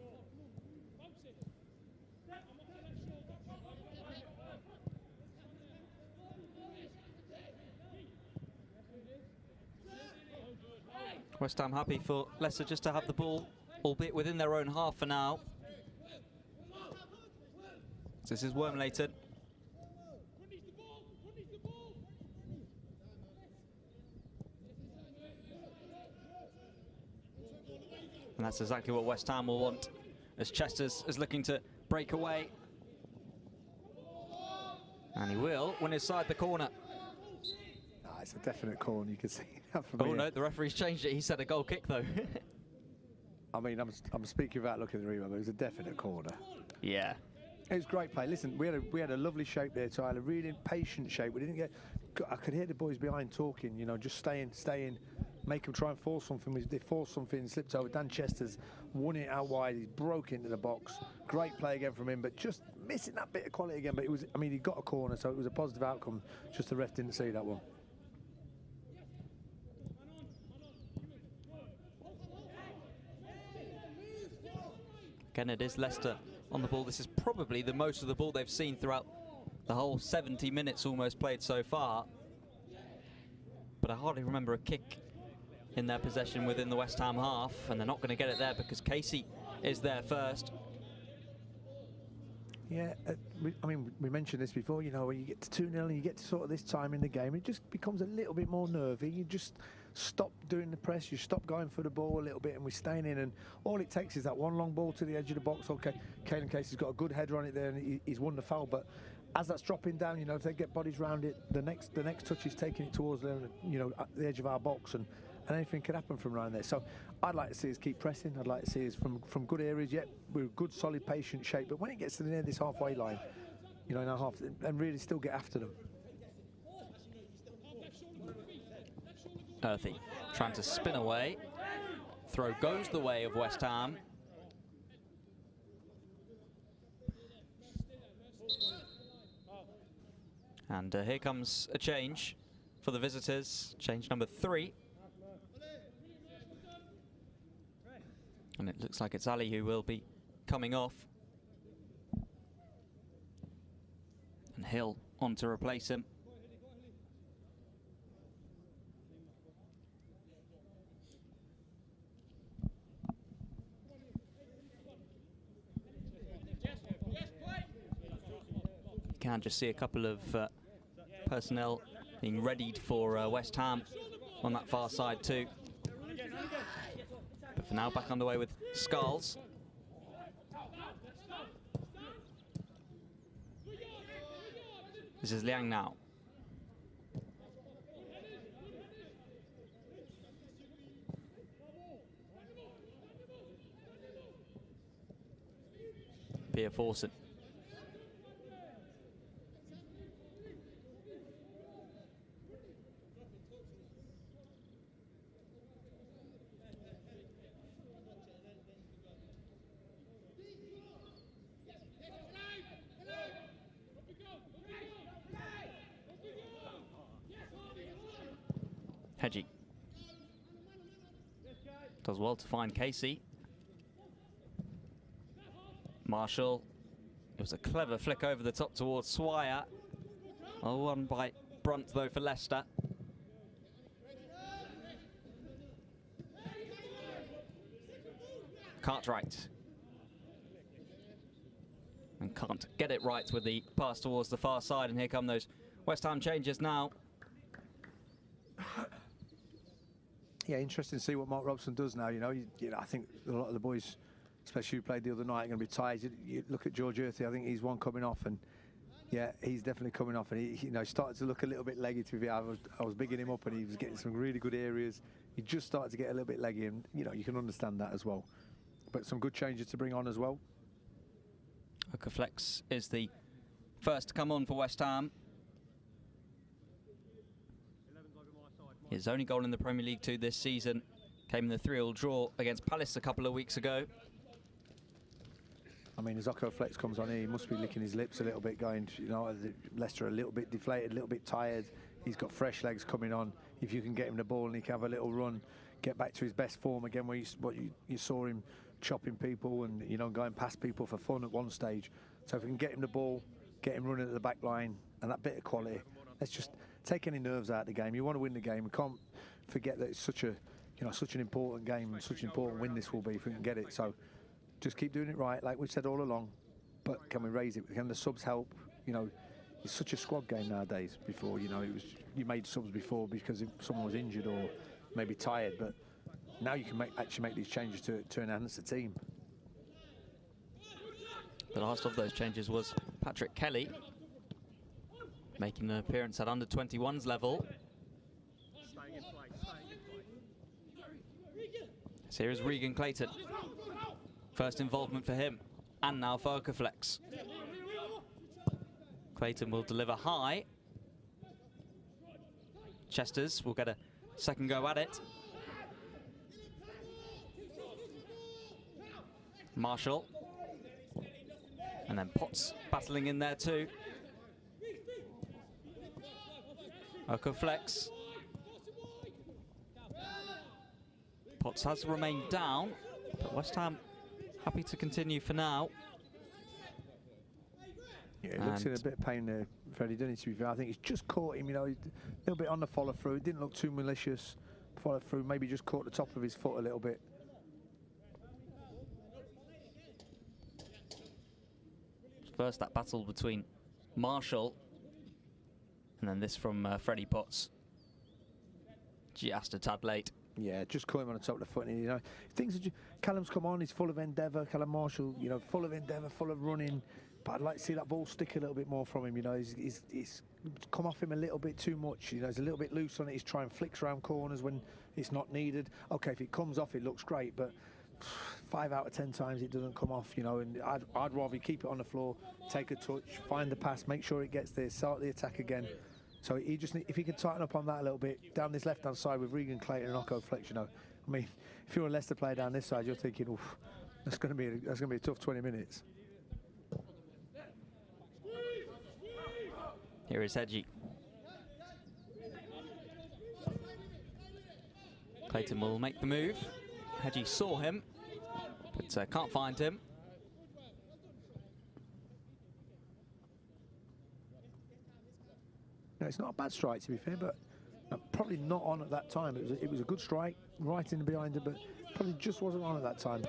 West Ham happy for Leicester just to have the ball, albeit within their own half for now. This is Wormleighton. And that's exactly what West Ham will want, as Chester's is looking to break away. And he will when inside the corner. Ah, it's a definite corner, you can see that from Oh here. no, the referee's changed it. He said a goal kick though. I mean, I'm speaking without looking at the replay, but it was a definite corner. Yeah. It was great play. Listen, we had a lovely shape there, Tyler. Really patient shape. We didn't get. I could hear the boys behind talking. You know, just stay in, make them try and force something. They forced something, slipped over. Dan Chester's won it out wide. He's broke into the box. Great play again from him, but just missing that bit of quality again. But it was. I mean, he got a corner, so it was a positive outcome. Just the ref didn't see that one. Again, it is Leicester on the ball. This is probably the most of the ball they've seen throughout the whole 70 minutes almost played so far. But I hardly remember a kick in their possession within the West Ham half, and they're not going to get it there because Casey is there first. Yeah, I mean, we mentioned this before, you know, when you get to 2-0 and you get to sort of this time in the game, it just becomes a little bit more nervy. You just stop doing the press, you stop going for the ball a little bit, and we're staying in, and all it takes is that one long ball to the edge of the box. Okay, Caelan Casey's got a good header on it there, and he's won the foul, but as that's dropping down, you know, if they get bodies around it, the next touch is taking it towards the, you know, at the edge of our box, and anything could happen from around there. So I'd like to see us keep pressing. I'd like to see us from good areas. Yet we're good, solid, patient shape. But when it gets to the near this halfway line, you know, in our half, and really still get after them. Earthy trying to spin away. Throw goes the way of West Ham. And here comes a change for the visitors. Change number 3. And it looks like it's Ali who will be coming off. And Hill on to replace him. You can just see a couple of personnel being readied for West Ham on that far side too. But for now, back underway with Skulls. This is Liang now. here forcing. Hedgie does well to find Casey. Marshall. It was a clever flick over the top towards Swire. Well, one by Brunt though for Leicester. Cartwright. And can't get it right with the pass towards the far side, and here come those West Ham changes now. Yeah, interesting to see what Mark Robson does now. You know, I think a lot of the boys, especially who played the other night, are going to be tired. You look at George Earthy, I think he's one coming off, and yeah, he's definitely coming off, and he started to look a little bit leggy. To be fair, I was bigging him up, and he was getting some really good areas. He just started to get a little bit leggy, and you can understand that as well. But some good changes to bring on as well. Flex is the first to come on for West Ham. His only goal in the Premier League 2 this season came in the 3-3 draw against Palace a couple of weeks ago. I mean, as Flex comes on here, he must be licking his lips a little bit, going, Leicester a little bit deflated, a little bit tired. He's got fresh legs coming on. If you can get him the ball and he can have a little run, get back to his best form again, where you saw him chopping people and going past people for fun at one stage. So if we can get him the ball, get him running at the back line, and that bit of quality, let's just take any nerves out of the game. You want to win the game. We can't forget that it's such an important game and such an important win this will be if we can get it. So just keep doing it right, like we've said all along. But can we raise it? Can the subs help? It's such a squad game nowadays. Before, it was you made subs before because someone was injured or maybe tired, but now you can actually make these changes to enhance the team. The last of those changes was Patrick Kelly, making an appearance at under-21s level. So here is Regan Clayton. First involvement for him, and now for Flex. Clayton will deliver high. Chesters will get a second go at it. Marshall. And then Potts battling in there too. Flex. Potts has remained down, but West Ham happy to continue for now. Yeah, it looks in a bit of pain there, Freddie, doesn't he, to be fair? I think he's just caught him, a little bit on the follow-through. It didn't look too malicious. Follow-through, maybe just caught the top of his foot a little bit. First, that battle between Marshall, and then this from Freddie Potts. Just a tad late. Yeah, just caught him on the top of the foot. And, Callum's come on, he's full of endeavour. Callum Marshall, full of endeavour, full of running. But I'd like to see that ball stick a little bit more from him. He's come off him a little bit too much. He's a little bit loose on it. He's trying flicks around corners when it's not needed. Okay, if it comes off, it looks great, but 5 out of 10 times it doesn't come off. And I'd rather keep it on the floor, take a touch, find the pass, make sure it gets there, start the attack again. So if he could tighten up on that a little bit down this left-hand side with Regan Clayton and Flex, I mean, if you're a Leicester player down this side, you're thinking, oof, that's going to be a tough 20 minutes. Here is Hedgie. Clayton will make the move. Hedgie saw him, but can't find him. No, it's not a bad strike, to be fair, but probably not on at that time. It was a good strike, right in behind it, but probably just wasn't on at that time.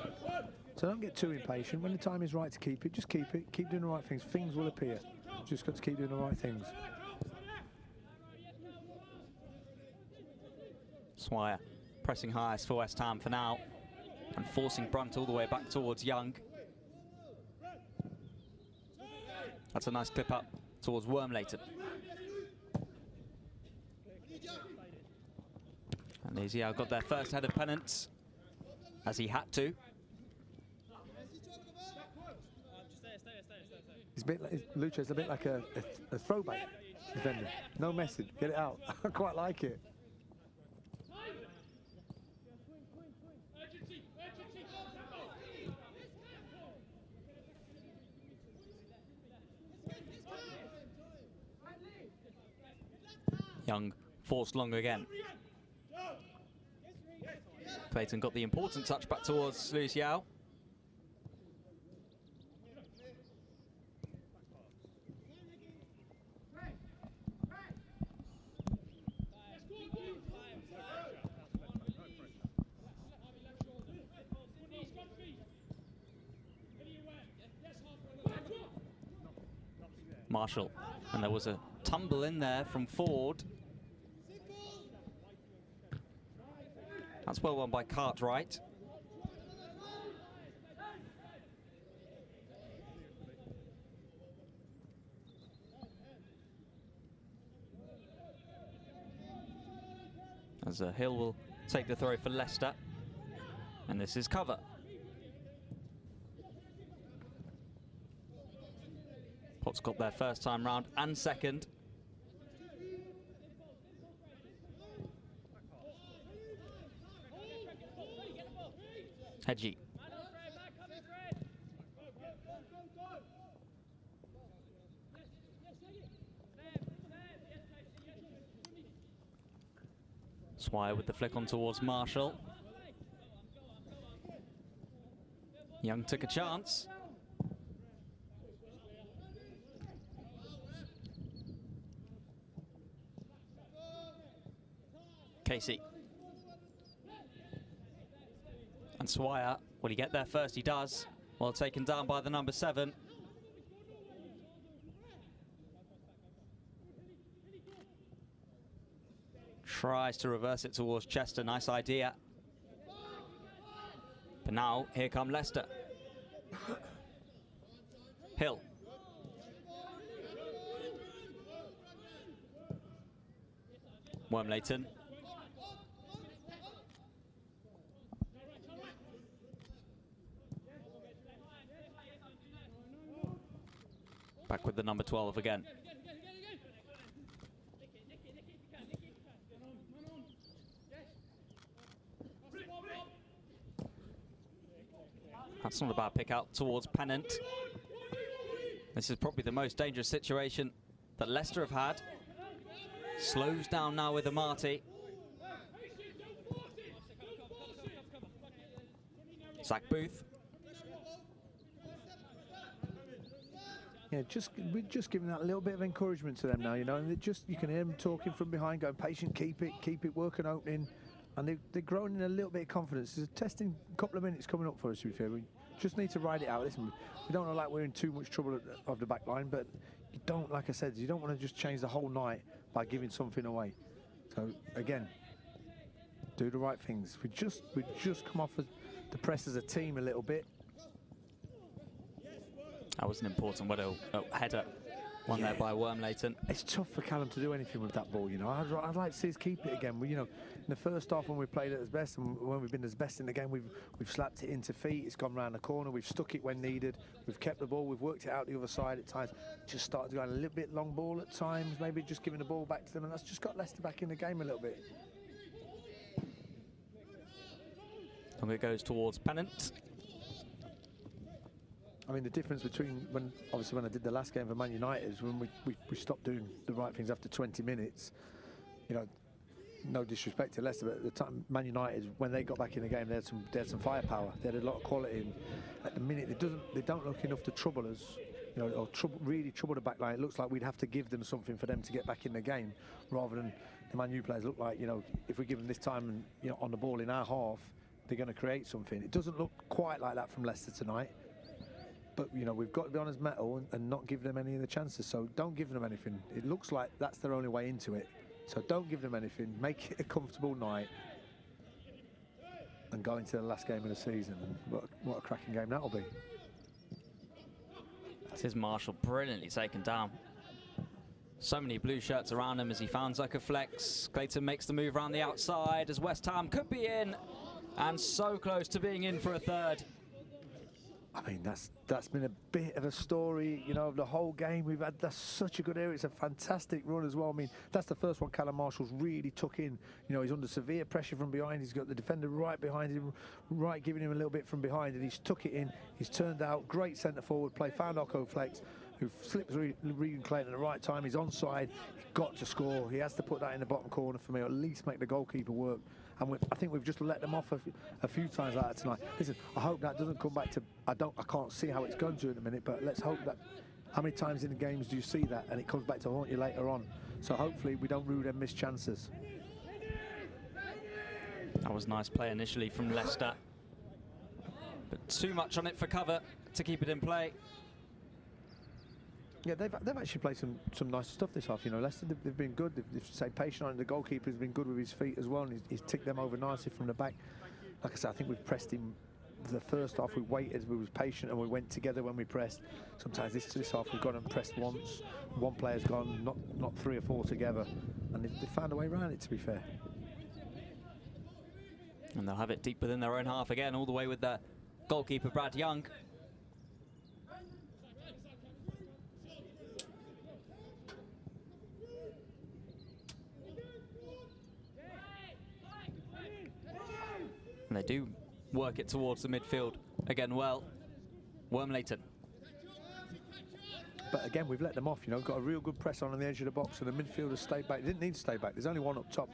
So don't get too impatient. When the time is right to keep it, just keep it. Keep doing the right things. Things will appear. Just got to keep doing the right things. Swire pressing highest for West Ham for now, and forcing Brunt all the way back towards Young. That's a nice clip up towards Wormleighton. And Easy got their first head of penance, as he had to. bit like, Lucha, it's a bit like a throwback defender. No message, get it out. I quite like it. Young forced long again. Clayton got the important touch back towards Luis Yao. Marshall, and there was a tumble in there from Ford. That's well won by Cartwright. As Hill will take the throw for Leicester, and this is cover. Potts got there first time round and second. Hedgie. Swire with the flick on towards Marshall. Young took a chance. Casey. And Swire, will he get there first? He does. Well taken down by the number 7. Tries to reverse it towards Chester, nice idea. But now, here come Leicester. Hill. Wormleighton. Back with the number 12 again. That's not a bad pick out towards Pennant. This is probably the most dangerous situation that Leicester have had. Slows down now with Amati. Zach Booth. Yeah, we're just giving that little bit of encouragement to them now, you know, and you can hear them talking from behind, going patient, keep it, working opening, and they're growing in a little bit of confidence. There's a testing couple of minutes coming up for us, to be fair. We just need to ride it out. Listen, we don't look like we're in too much trouble of the back line, but you don't, like I said, you don't want to just change the whole night by giving something away. So again, do the right things. We just come off the press as a team a little bit. That was an important header, one there by Wormleighton. It's tough for Callum to do anything with that ball, you know. I'd like to see us keep it again. You know, in the first half when we played at its best and when we've been as best in the game, we've slapped it into feet. It's gone round the corner. We've stuck it when needed. We've kept the ball. We've worked it out the other side at times. Just started going a little bit long ball at times. Maybe just giving the ball back to them, and that's just got Leicester back in the game a little bit. And it goes towards Pennant. I mean, the difference between when I did the last game for Man United is when we stopped doing the right things after 20 minutes. You know, no disrespect to Leicester, but at the time, Man United, when they got back in the game, they had some firepower. They had a lot of quality. And at the minute, they don't look enough to trouble us, you know, or really trouble the back line. It looks like we'd have to give them something for them to get back in the game, rather than the Man U players look like, you know, if we give them this time and, you know, on the ball in our half, they're going to create something. It doesn't look quite like that from Leicester tonight. But, you know, we've got to be on his mettle and not give them any of the chances. So don't give them anything. It looks like that's their only way into it. So don't give them anything. Make it a comfortable night and go into the last game of the season. And what a cracking game that'll be. This is Marshall, brilliantly taken down. So many blue shirts around him as he finds like a flex. Clayton makes the move around the outside as West Ham could be in. And so close to being in for a third. I mean, that's been a bit of a story, you know, of the whole game. That's such a good area. It's a fantastic run as well. I mean, that's the first one Callum Marshall's really took in. You know, he's under severe pressure from behind. He's got the defender right behind him, right giving him a little bit from behind, and he's took it in. He's turned out. Great centre forward play. Found Occo Flex, who slips Regan Clayton at the right time. He's onside. He's got to score. He has to put that in the bottom corner for me, or at least make the goalkeeper work. And I think we've just let them off a few times like that tonight. Listen, I hope that doesn't come back to. I can't see how it's going to in a minute, but let's hope that. How many times in the games do you see that and it comes back to haunt you later on? So hopefully we don't rue them missed chances. That was nice play initially from Leicester, but too much on it for cover to keep it in play. Yeah, they've actually played some nice stuff this half. You know, Leicester, they've been good. They've stayed patient on it. The goalkeeper's been good with his feet as well, and he's ticked them over nicely from the back. Like I said, I think we've pressed him. The first half we waited, we was patient, and we went together when we pressed. Sometimes this half we've gone and pressed once. One player's gone, not 3 or 4 together, and they've found a way around it, to be fair. And they'll have it deep within their own half again, all the way with their goalkeeper Brad Young. And they do work it towards the midfield again well. Wormleighton. But again, we've let them off, you know, got a real good press on the edge of the box, and the midfielders stayed back. They didn't need to stay back. There's only one up top.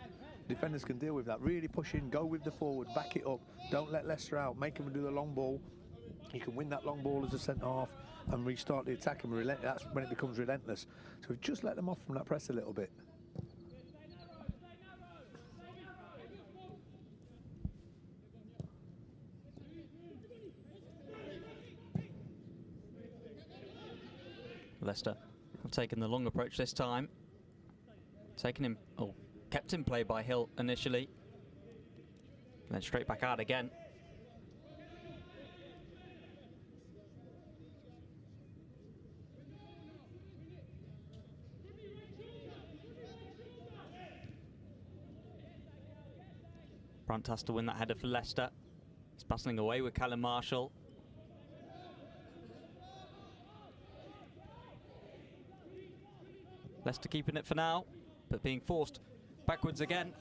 Defenders can deal with that. Really push in, go with the forward, back it up. Don't let Leicester out. Make them do the long ball. You can win that long ball as a centre-half and restart the attack, and that's when it becomes relentless. So we've just let them off from that press a little bit. Leicester have taken the long approach this time. Kept in play by Hill initially. Then straight back out again. Brandt has to win that header for Leicester. He's bustling away with Callum Marshall. Leicester keeping it for now, but being forced backwards again.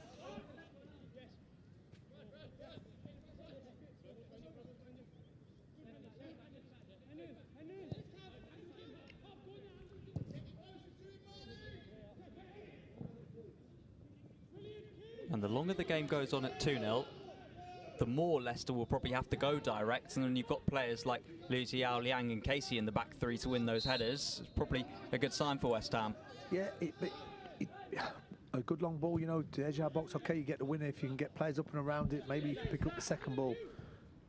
And the longer the game goes on at 2-0, the more Leicester will probably have to go direct, and then you've got players like Liu Xiao, Liang and Casey in the back three to win those headers. It's probably a good sign for West Ham. Yeah, a good long ball, you know, to the edge of our box. Okay, you get the winner if you can get players up and around it. Maybe you can pick up the second ball.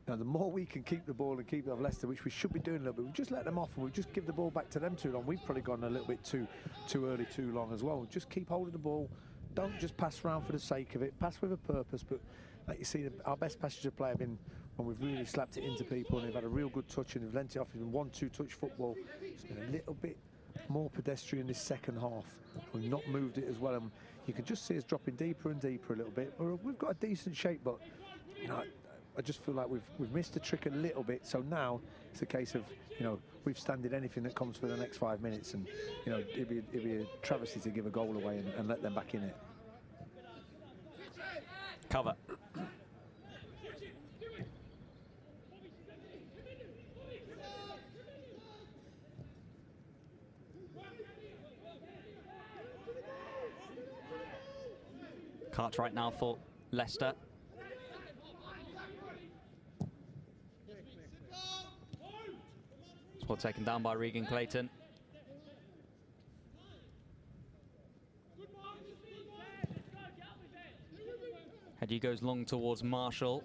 Now, the more we can keep the ball and keep it off Leicester, which we should be doing a little bit, we've just let them off and we've just give the ball back to them too long. We've probably gone a little bit too early, too long as well. Just keep hold of the ball. Don't just pass around for the sake of it. Pass with a purpose. But like you see, our best passages of play have been when we've really slapped it into people and they've had a real good touch and they've lent it off. It's been 1-2 touch football. It's been a little bit more pedestrian this second half. We've not moved it as well, and you can just see us dropping deeper and deeper a little bit. We've got a decent shape, but you know, I just feel like we've missed the trick a little bit. So now it's a case of, you know, we've standed anything that comes for the next 5 minutes, and you know, it'd be a travesty to give a goal away and let them back in it. Cover. Cartwright now for Leicester. Well taken down by Regan Clayton. Heady goes long towards Marshall.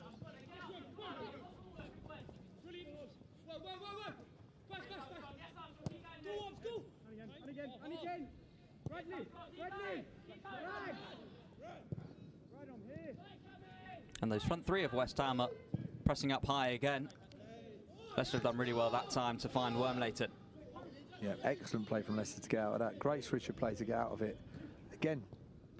And those front three of West Ham are pressing up high again. Leicester have done really well that time to find Wormleighton. Yeah, excellent play from Leicester to get out of that. Great switch of play to get out of it. Again,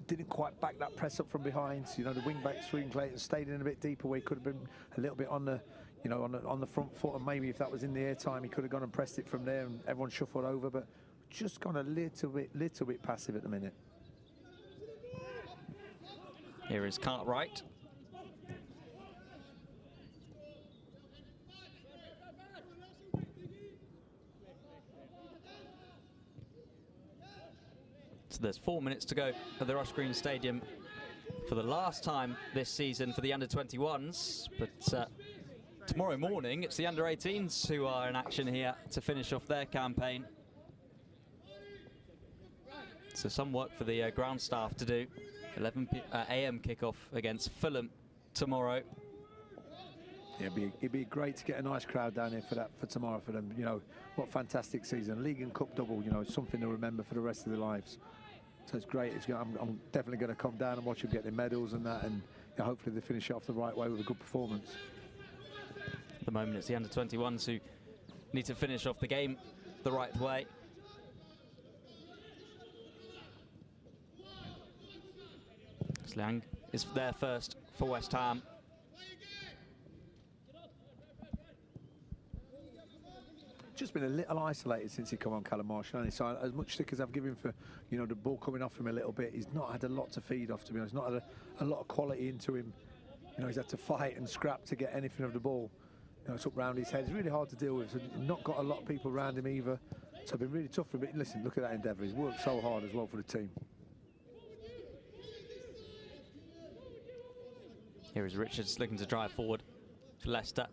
didn't quite back that press up from behind. So, you know, the wing back, Regan Clayton, stayed in a bit deeper where he could have been a little bit on the, you know, on the front foot, and maybe if that was in the air time, he could have gone and pressed it from there, and everyone shuffled over. But just gone a little bit passive at the minute. Here is Cartwright. So there's 4 minutes to go at the Rush Green Stadium for the last time this season for the under-21s. But tomorrow morning, it's the under-18s who are in action here to finish off their campaign. So some work for the ground staff to do. 11 a.m. kickoff against Fulham tomorrow. Yeah, it'd be great to get a nice crowd down here for tomorrow for them. You know, what fantastic season. League and Cup double, you know, it's something to remember for the rest of their lives. So it's great. I'm definitely going to come down and watch them get their medals and that, and hopefully they finish it off the right way with a good performance. At the moment, it's the under-21s who need to finish off the game the right way. Slang is there first for West Ham. Just been a little isolated since he come on, Callum Marshall. And so as much stick as I've given for, you know, the ball coming off him a little bit, he's not had a lot to feed off, to be honest. Not had a lot of quality into him. You know, he's had to fight and scrap to get anything of the ball. You know, it's up round his head. It's really hard to deal with. So not got a lot of people around him either. So it's been really tough for him. But listen, look at that endeavour. He's worked so hard as well for the team. Here is Richards looking to drive forward for Leicester.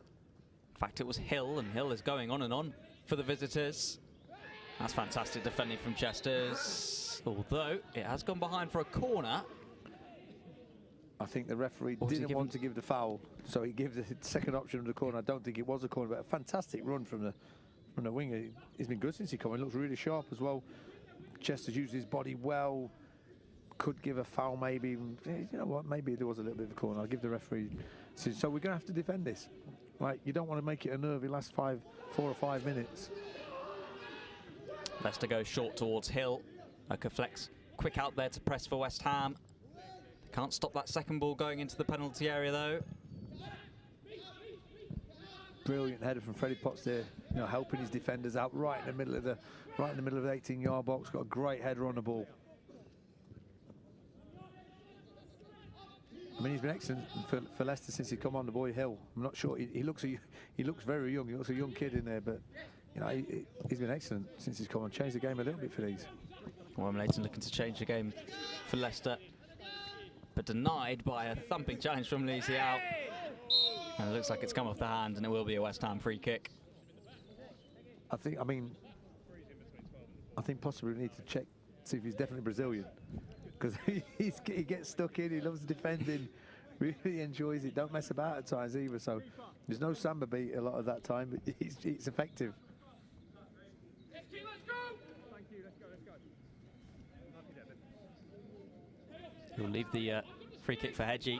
In fact, it was Hill, and Hill is going on and on for the visitors. That's fantastic defending from Chesters, although it has gone behind for a corner. I think the referee didn't want to give the foul, so he gave the second option of the corner. I don't think it was a corner, but a fantastic run from the winger. He's been good since he came in. Looks really sharp as well. Chester's used his body well. Could give a foul maybe. You know what? Maybe there was a little bit of a corner. I'll give the referee. So we're going to have to defend this. Like, you don't want to make it a nervy last 4 or 5 minutes. Leicester goes short towards Hill. Okaflex quick out there to press for West Ham. They can't stop that second ball going into the penalty area though. Brilliant header from Freddie Potts there, you know, helping his defenders out right in the middle of the 18-yard box. Got a great header on the ball. I mean, he's been excellent for Leicester since he's come on, the boy Hill. I'm not sure, he looks very young. He looks a young kid in there, but you know, he's been excellent since he's come on. Changed the game a little bit for these. Well, Leighton looking to change the game for Leicester, but denied by a thumping challenge from Leicester out. And it looks like it's come off the hand, and it will be a West Ham free kick. I think possibly we need to check, see if he's definitely Brazilian. Because he gets stuck in, he loves defending, really enjoys it, don't mess about at times either. So there's no samba beat a lot of that time, but it's effective. He'll leave the free kick for Hedgie.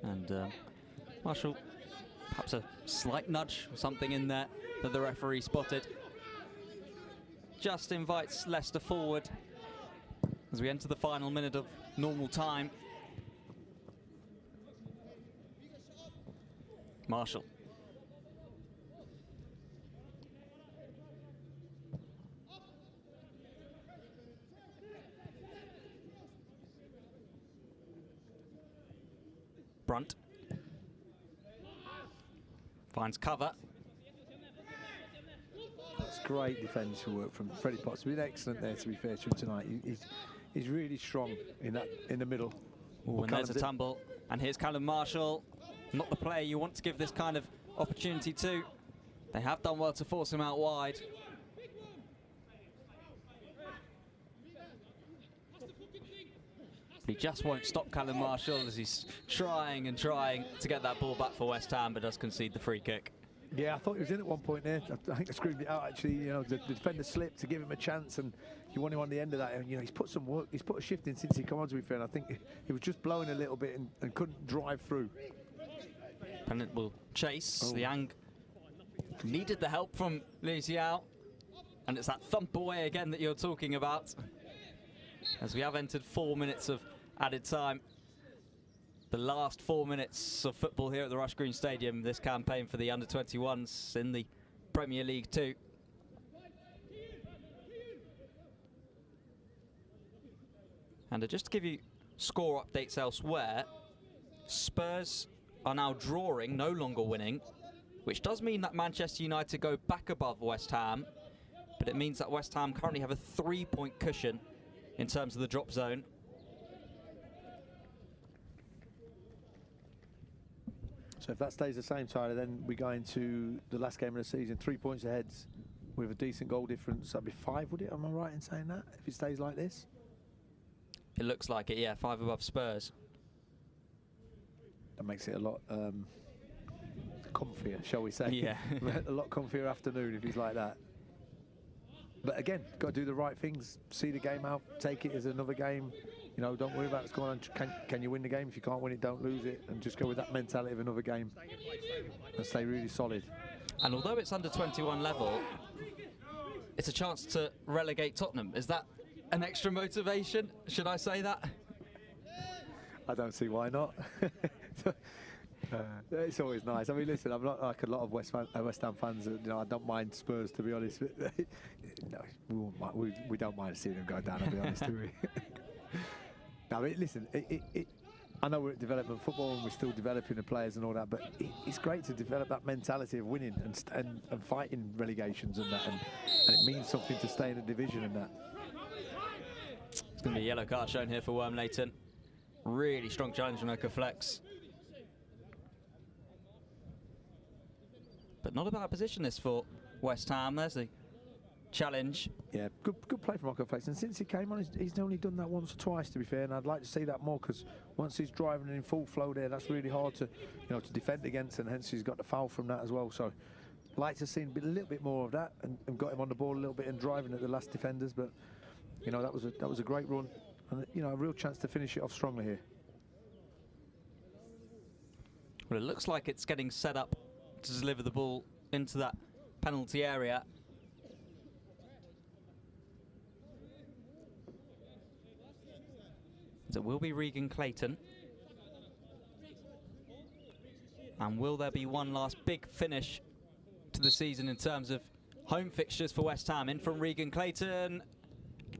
And Marshall, perhaps a slight nudge or something in there that the referee spotted. Just invites Leicester forward as we enter the final minute of normal time. Marshall. Brunt. Finds cover. That's great defensive work from Freddie Potts. He's been excellent there, to be fair to him tonight. He's really strong in the middle. Ooh, and there's a tumble. And here's Callum Marshall. Not the player you want to give this kind of opportunity to. They have done well to force him out wide. But he just won't stop Callum Marshall as he's trying and trying to get that ball back for West Ham, but does concede the free kick. Yeah, I thought he was in at one point there. I think I screwed it out actually. You know, the defender slipped to give him a chance, and you want him on the end of that. And you know, he's put some work, he's put a shift in since he come on, to be fair. And I think he was just blowing a little bit and couldn't drive through. Pennant will chase. Liang needed the help from Liu Xiao, and it's that thump away again that you're talking about. as we have entered 4 minutes of added time. The last 4 minutes of football here at the Rush Green Stadium this campaign for the under-21s in the Premier League 2. And just to give you score updates elsewhere, Spurs are now drawing, no longer winning, which does mean that Manchester United go back above West Ham, but it means that West Ham currently have a 3-point cushion in terms of the drop zone. So if that stays the same, Tyler, then we go into the last game of the season, 3 points ahead with a decent goal difference. That'd be 5, would it? Am I right in saying that, if it stays like this? It looks like it, yeah, 5 above Spurs. That makes it a lot comfier, shall we say? Yeah. A lot comfier afternoon if he's like that. But again, got to do the right things, see the game out, take it as another game. You know, don't worry about what's going on. Can you win the game? If you can't win it, don't lose it, and just go with that mentality of another game and stay really solid. And although it's under 21 level, it's a chance to relegate Tottenham. Is that an extra motivation? Should I say that? I don't see why not. It's always nice. I mean, listen, I'm not like a lot of West Ham fans. You know, I don't mind Spurs, to be honest. No, we don't mind seeing them go down, I'll be honest, do we? No, I mean, listen, I know we're at development football and we're still developing the players and all that, but it's great to develop that mentality of winning and fighting relegations and that, and it means something to stay in the division and that. It's going to be a yellow card shown here for Wormleighton. Really strong challenge on Okaflex. But not a bad position this for West Ham. There's the challenge. Yeah, good play from Okaflex. And since he came on, he's only done that once or twice, to be fair. And I'd like to see that more, because once he's driving in full flow there, that's really hard to, to defend against, and hence he's got the foul from that as well. So, I'd like to see a little bit more of that, and got him on the ball a little bit and driving at the last defenders. But that was a great run, and a real chance to finish it off strongly here. Well, it looks like it's getting set up to deliver the ball into that penalty area. It will be Regan Clayton. And will there be one last big finish to the season in terms of home fixtures for West Ham? In from Regan Clayton.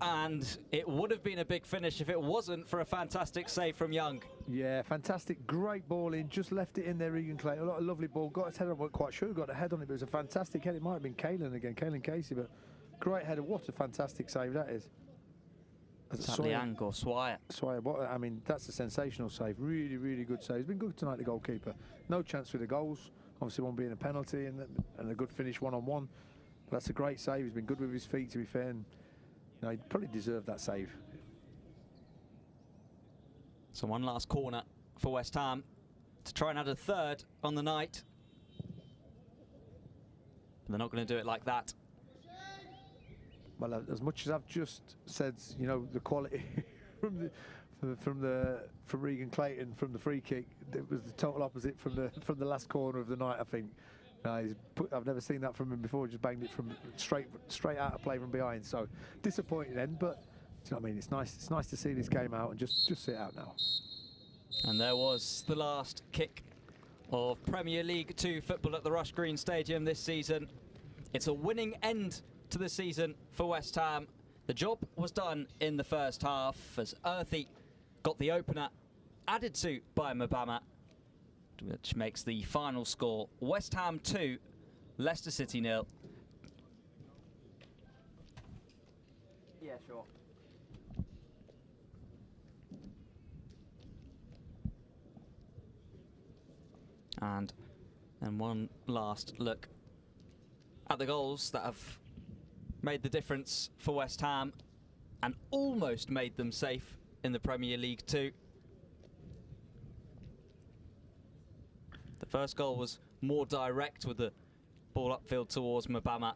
And it would have been a big finish if it wasn't for a fantastic save from Young. Yeah, fantastic, great ball in, just left it in there, Regan Clayton. A lovely ball, got his head on, wasn't quite sure who got the head on it, but it was a fantastic head. It might have been Caelan Casey, but great header. What a fantastic save that is. Is that Liang or Swire? Swire, I mean, that's a sensational save. Really, really good save. He's been good tonight, the goalkeeper. No chance for the goals. Obviously, one being a penalty and a good finish one-on-one. But that's a great save. He's been good with his feet, to be fair. And, he probably deserved that save. So one last corner for West Ham to try and add a third on the night. But they're not going to do it like that. Well, as much as I've just said, the quality from Regan Clayton from the free kick, it was the total opposite from the last corner of the night, I think. I've never seen that from him before. Just banged it from straight out of play from behind. So disappointing then, but do you know what I mean? It's nice to see this game out and just sit out now. And there was the last kick of Premier League 2 football at the Rush Green Stadium this season. It's a winning end to the season for West Ham. The job was done in the first half as Earthy got the opener, added to by Mabama, which makes the final score West Ham 2, Leicester City 0. Yeah, sure. And then one last look at the goals that have made the difference for West Ham and almost made them safe in the Premier League 2. The first goal was more direct with the ball upfield towards Mabama.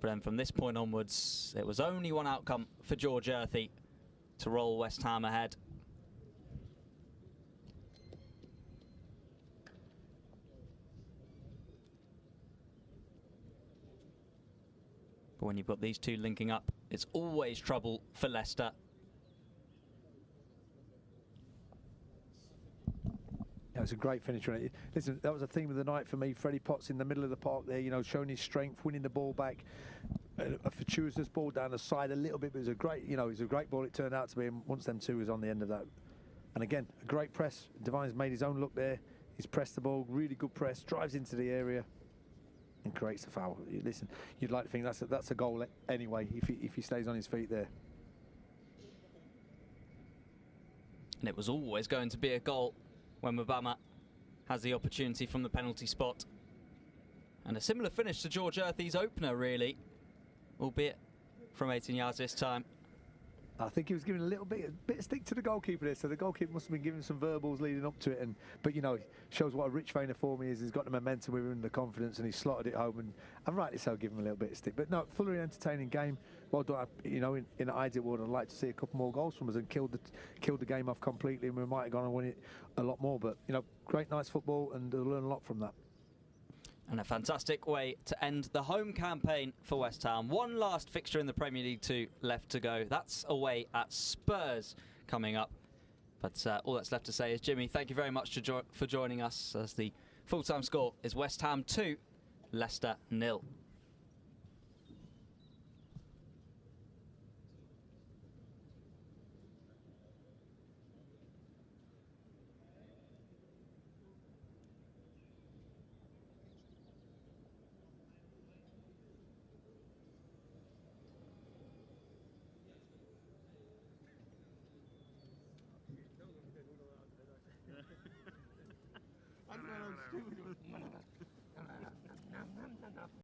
But then from this point onwards, it was only one outcome for George Earthy to roll West Ham ahead. But when you've got these two linking up, it's always trouble for Leicester. it's a great finish. Listen, that was a theme of the night for me. Freddie Potts in the middle of the park there, you know, showing his strength, winning the ball back. A fortuitous ball down the side a little bit, but it was a great, you know, it was a great ball it turned out to be. And once them two was on the end of that, and again, a great press. Devine's made his own look there. He's pressed the ball, really good press, drives into the area, and creates the foul. Listen, you'd like to think that's a goal anyway if he stays on his feet there. And it was always going to be a goal when Mabama has the opportunity from the penalty spot. And a similar finish to George Earthy's opener, really, albeit from 18 yards this time. I think he was giving a little bit of stick to the goalkeeper there, so the goalkeeper must have been giving some verbals leading up to it. But you know, shows what a rich vein of form he is. He's got the momentum with him and the confidence, and he slotted it home. And rightly so, give him a little bit of stick. But no, fully entertaining game. Well done. You know, in an ideal world, I'd like to see a couple more goals from us and killed the game off completely, and we might have gone and won it a lot more. But you know, great, nice football, and they'll learn a lot from that. And a fantastic way to end the home campaign for West Ham. One last fixture in the Premier League 2 left to go. That's away at Spurs coming up. But all that's left to say is, Jimmy, thank you very much for joining us, as the full-time score is West Ham 2, Leicester 0. I don't know, I'm stupid.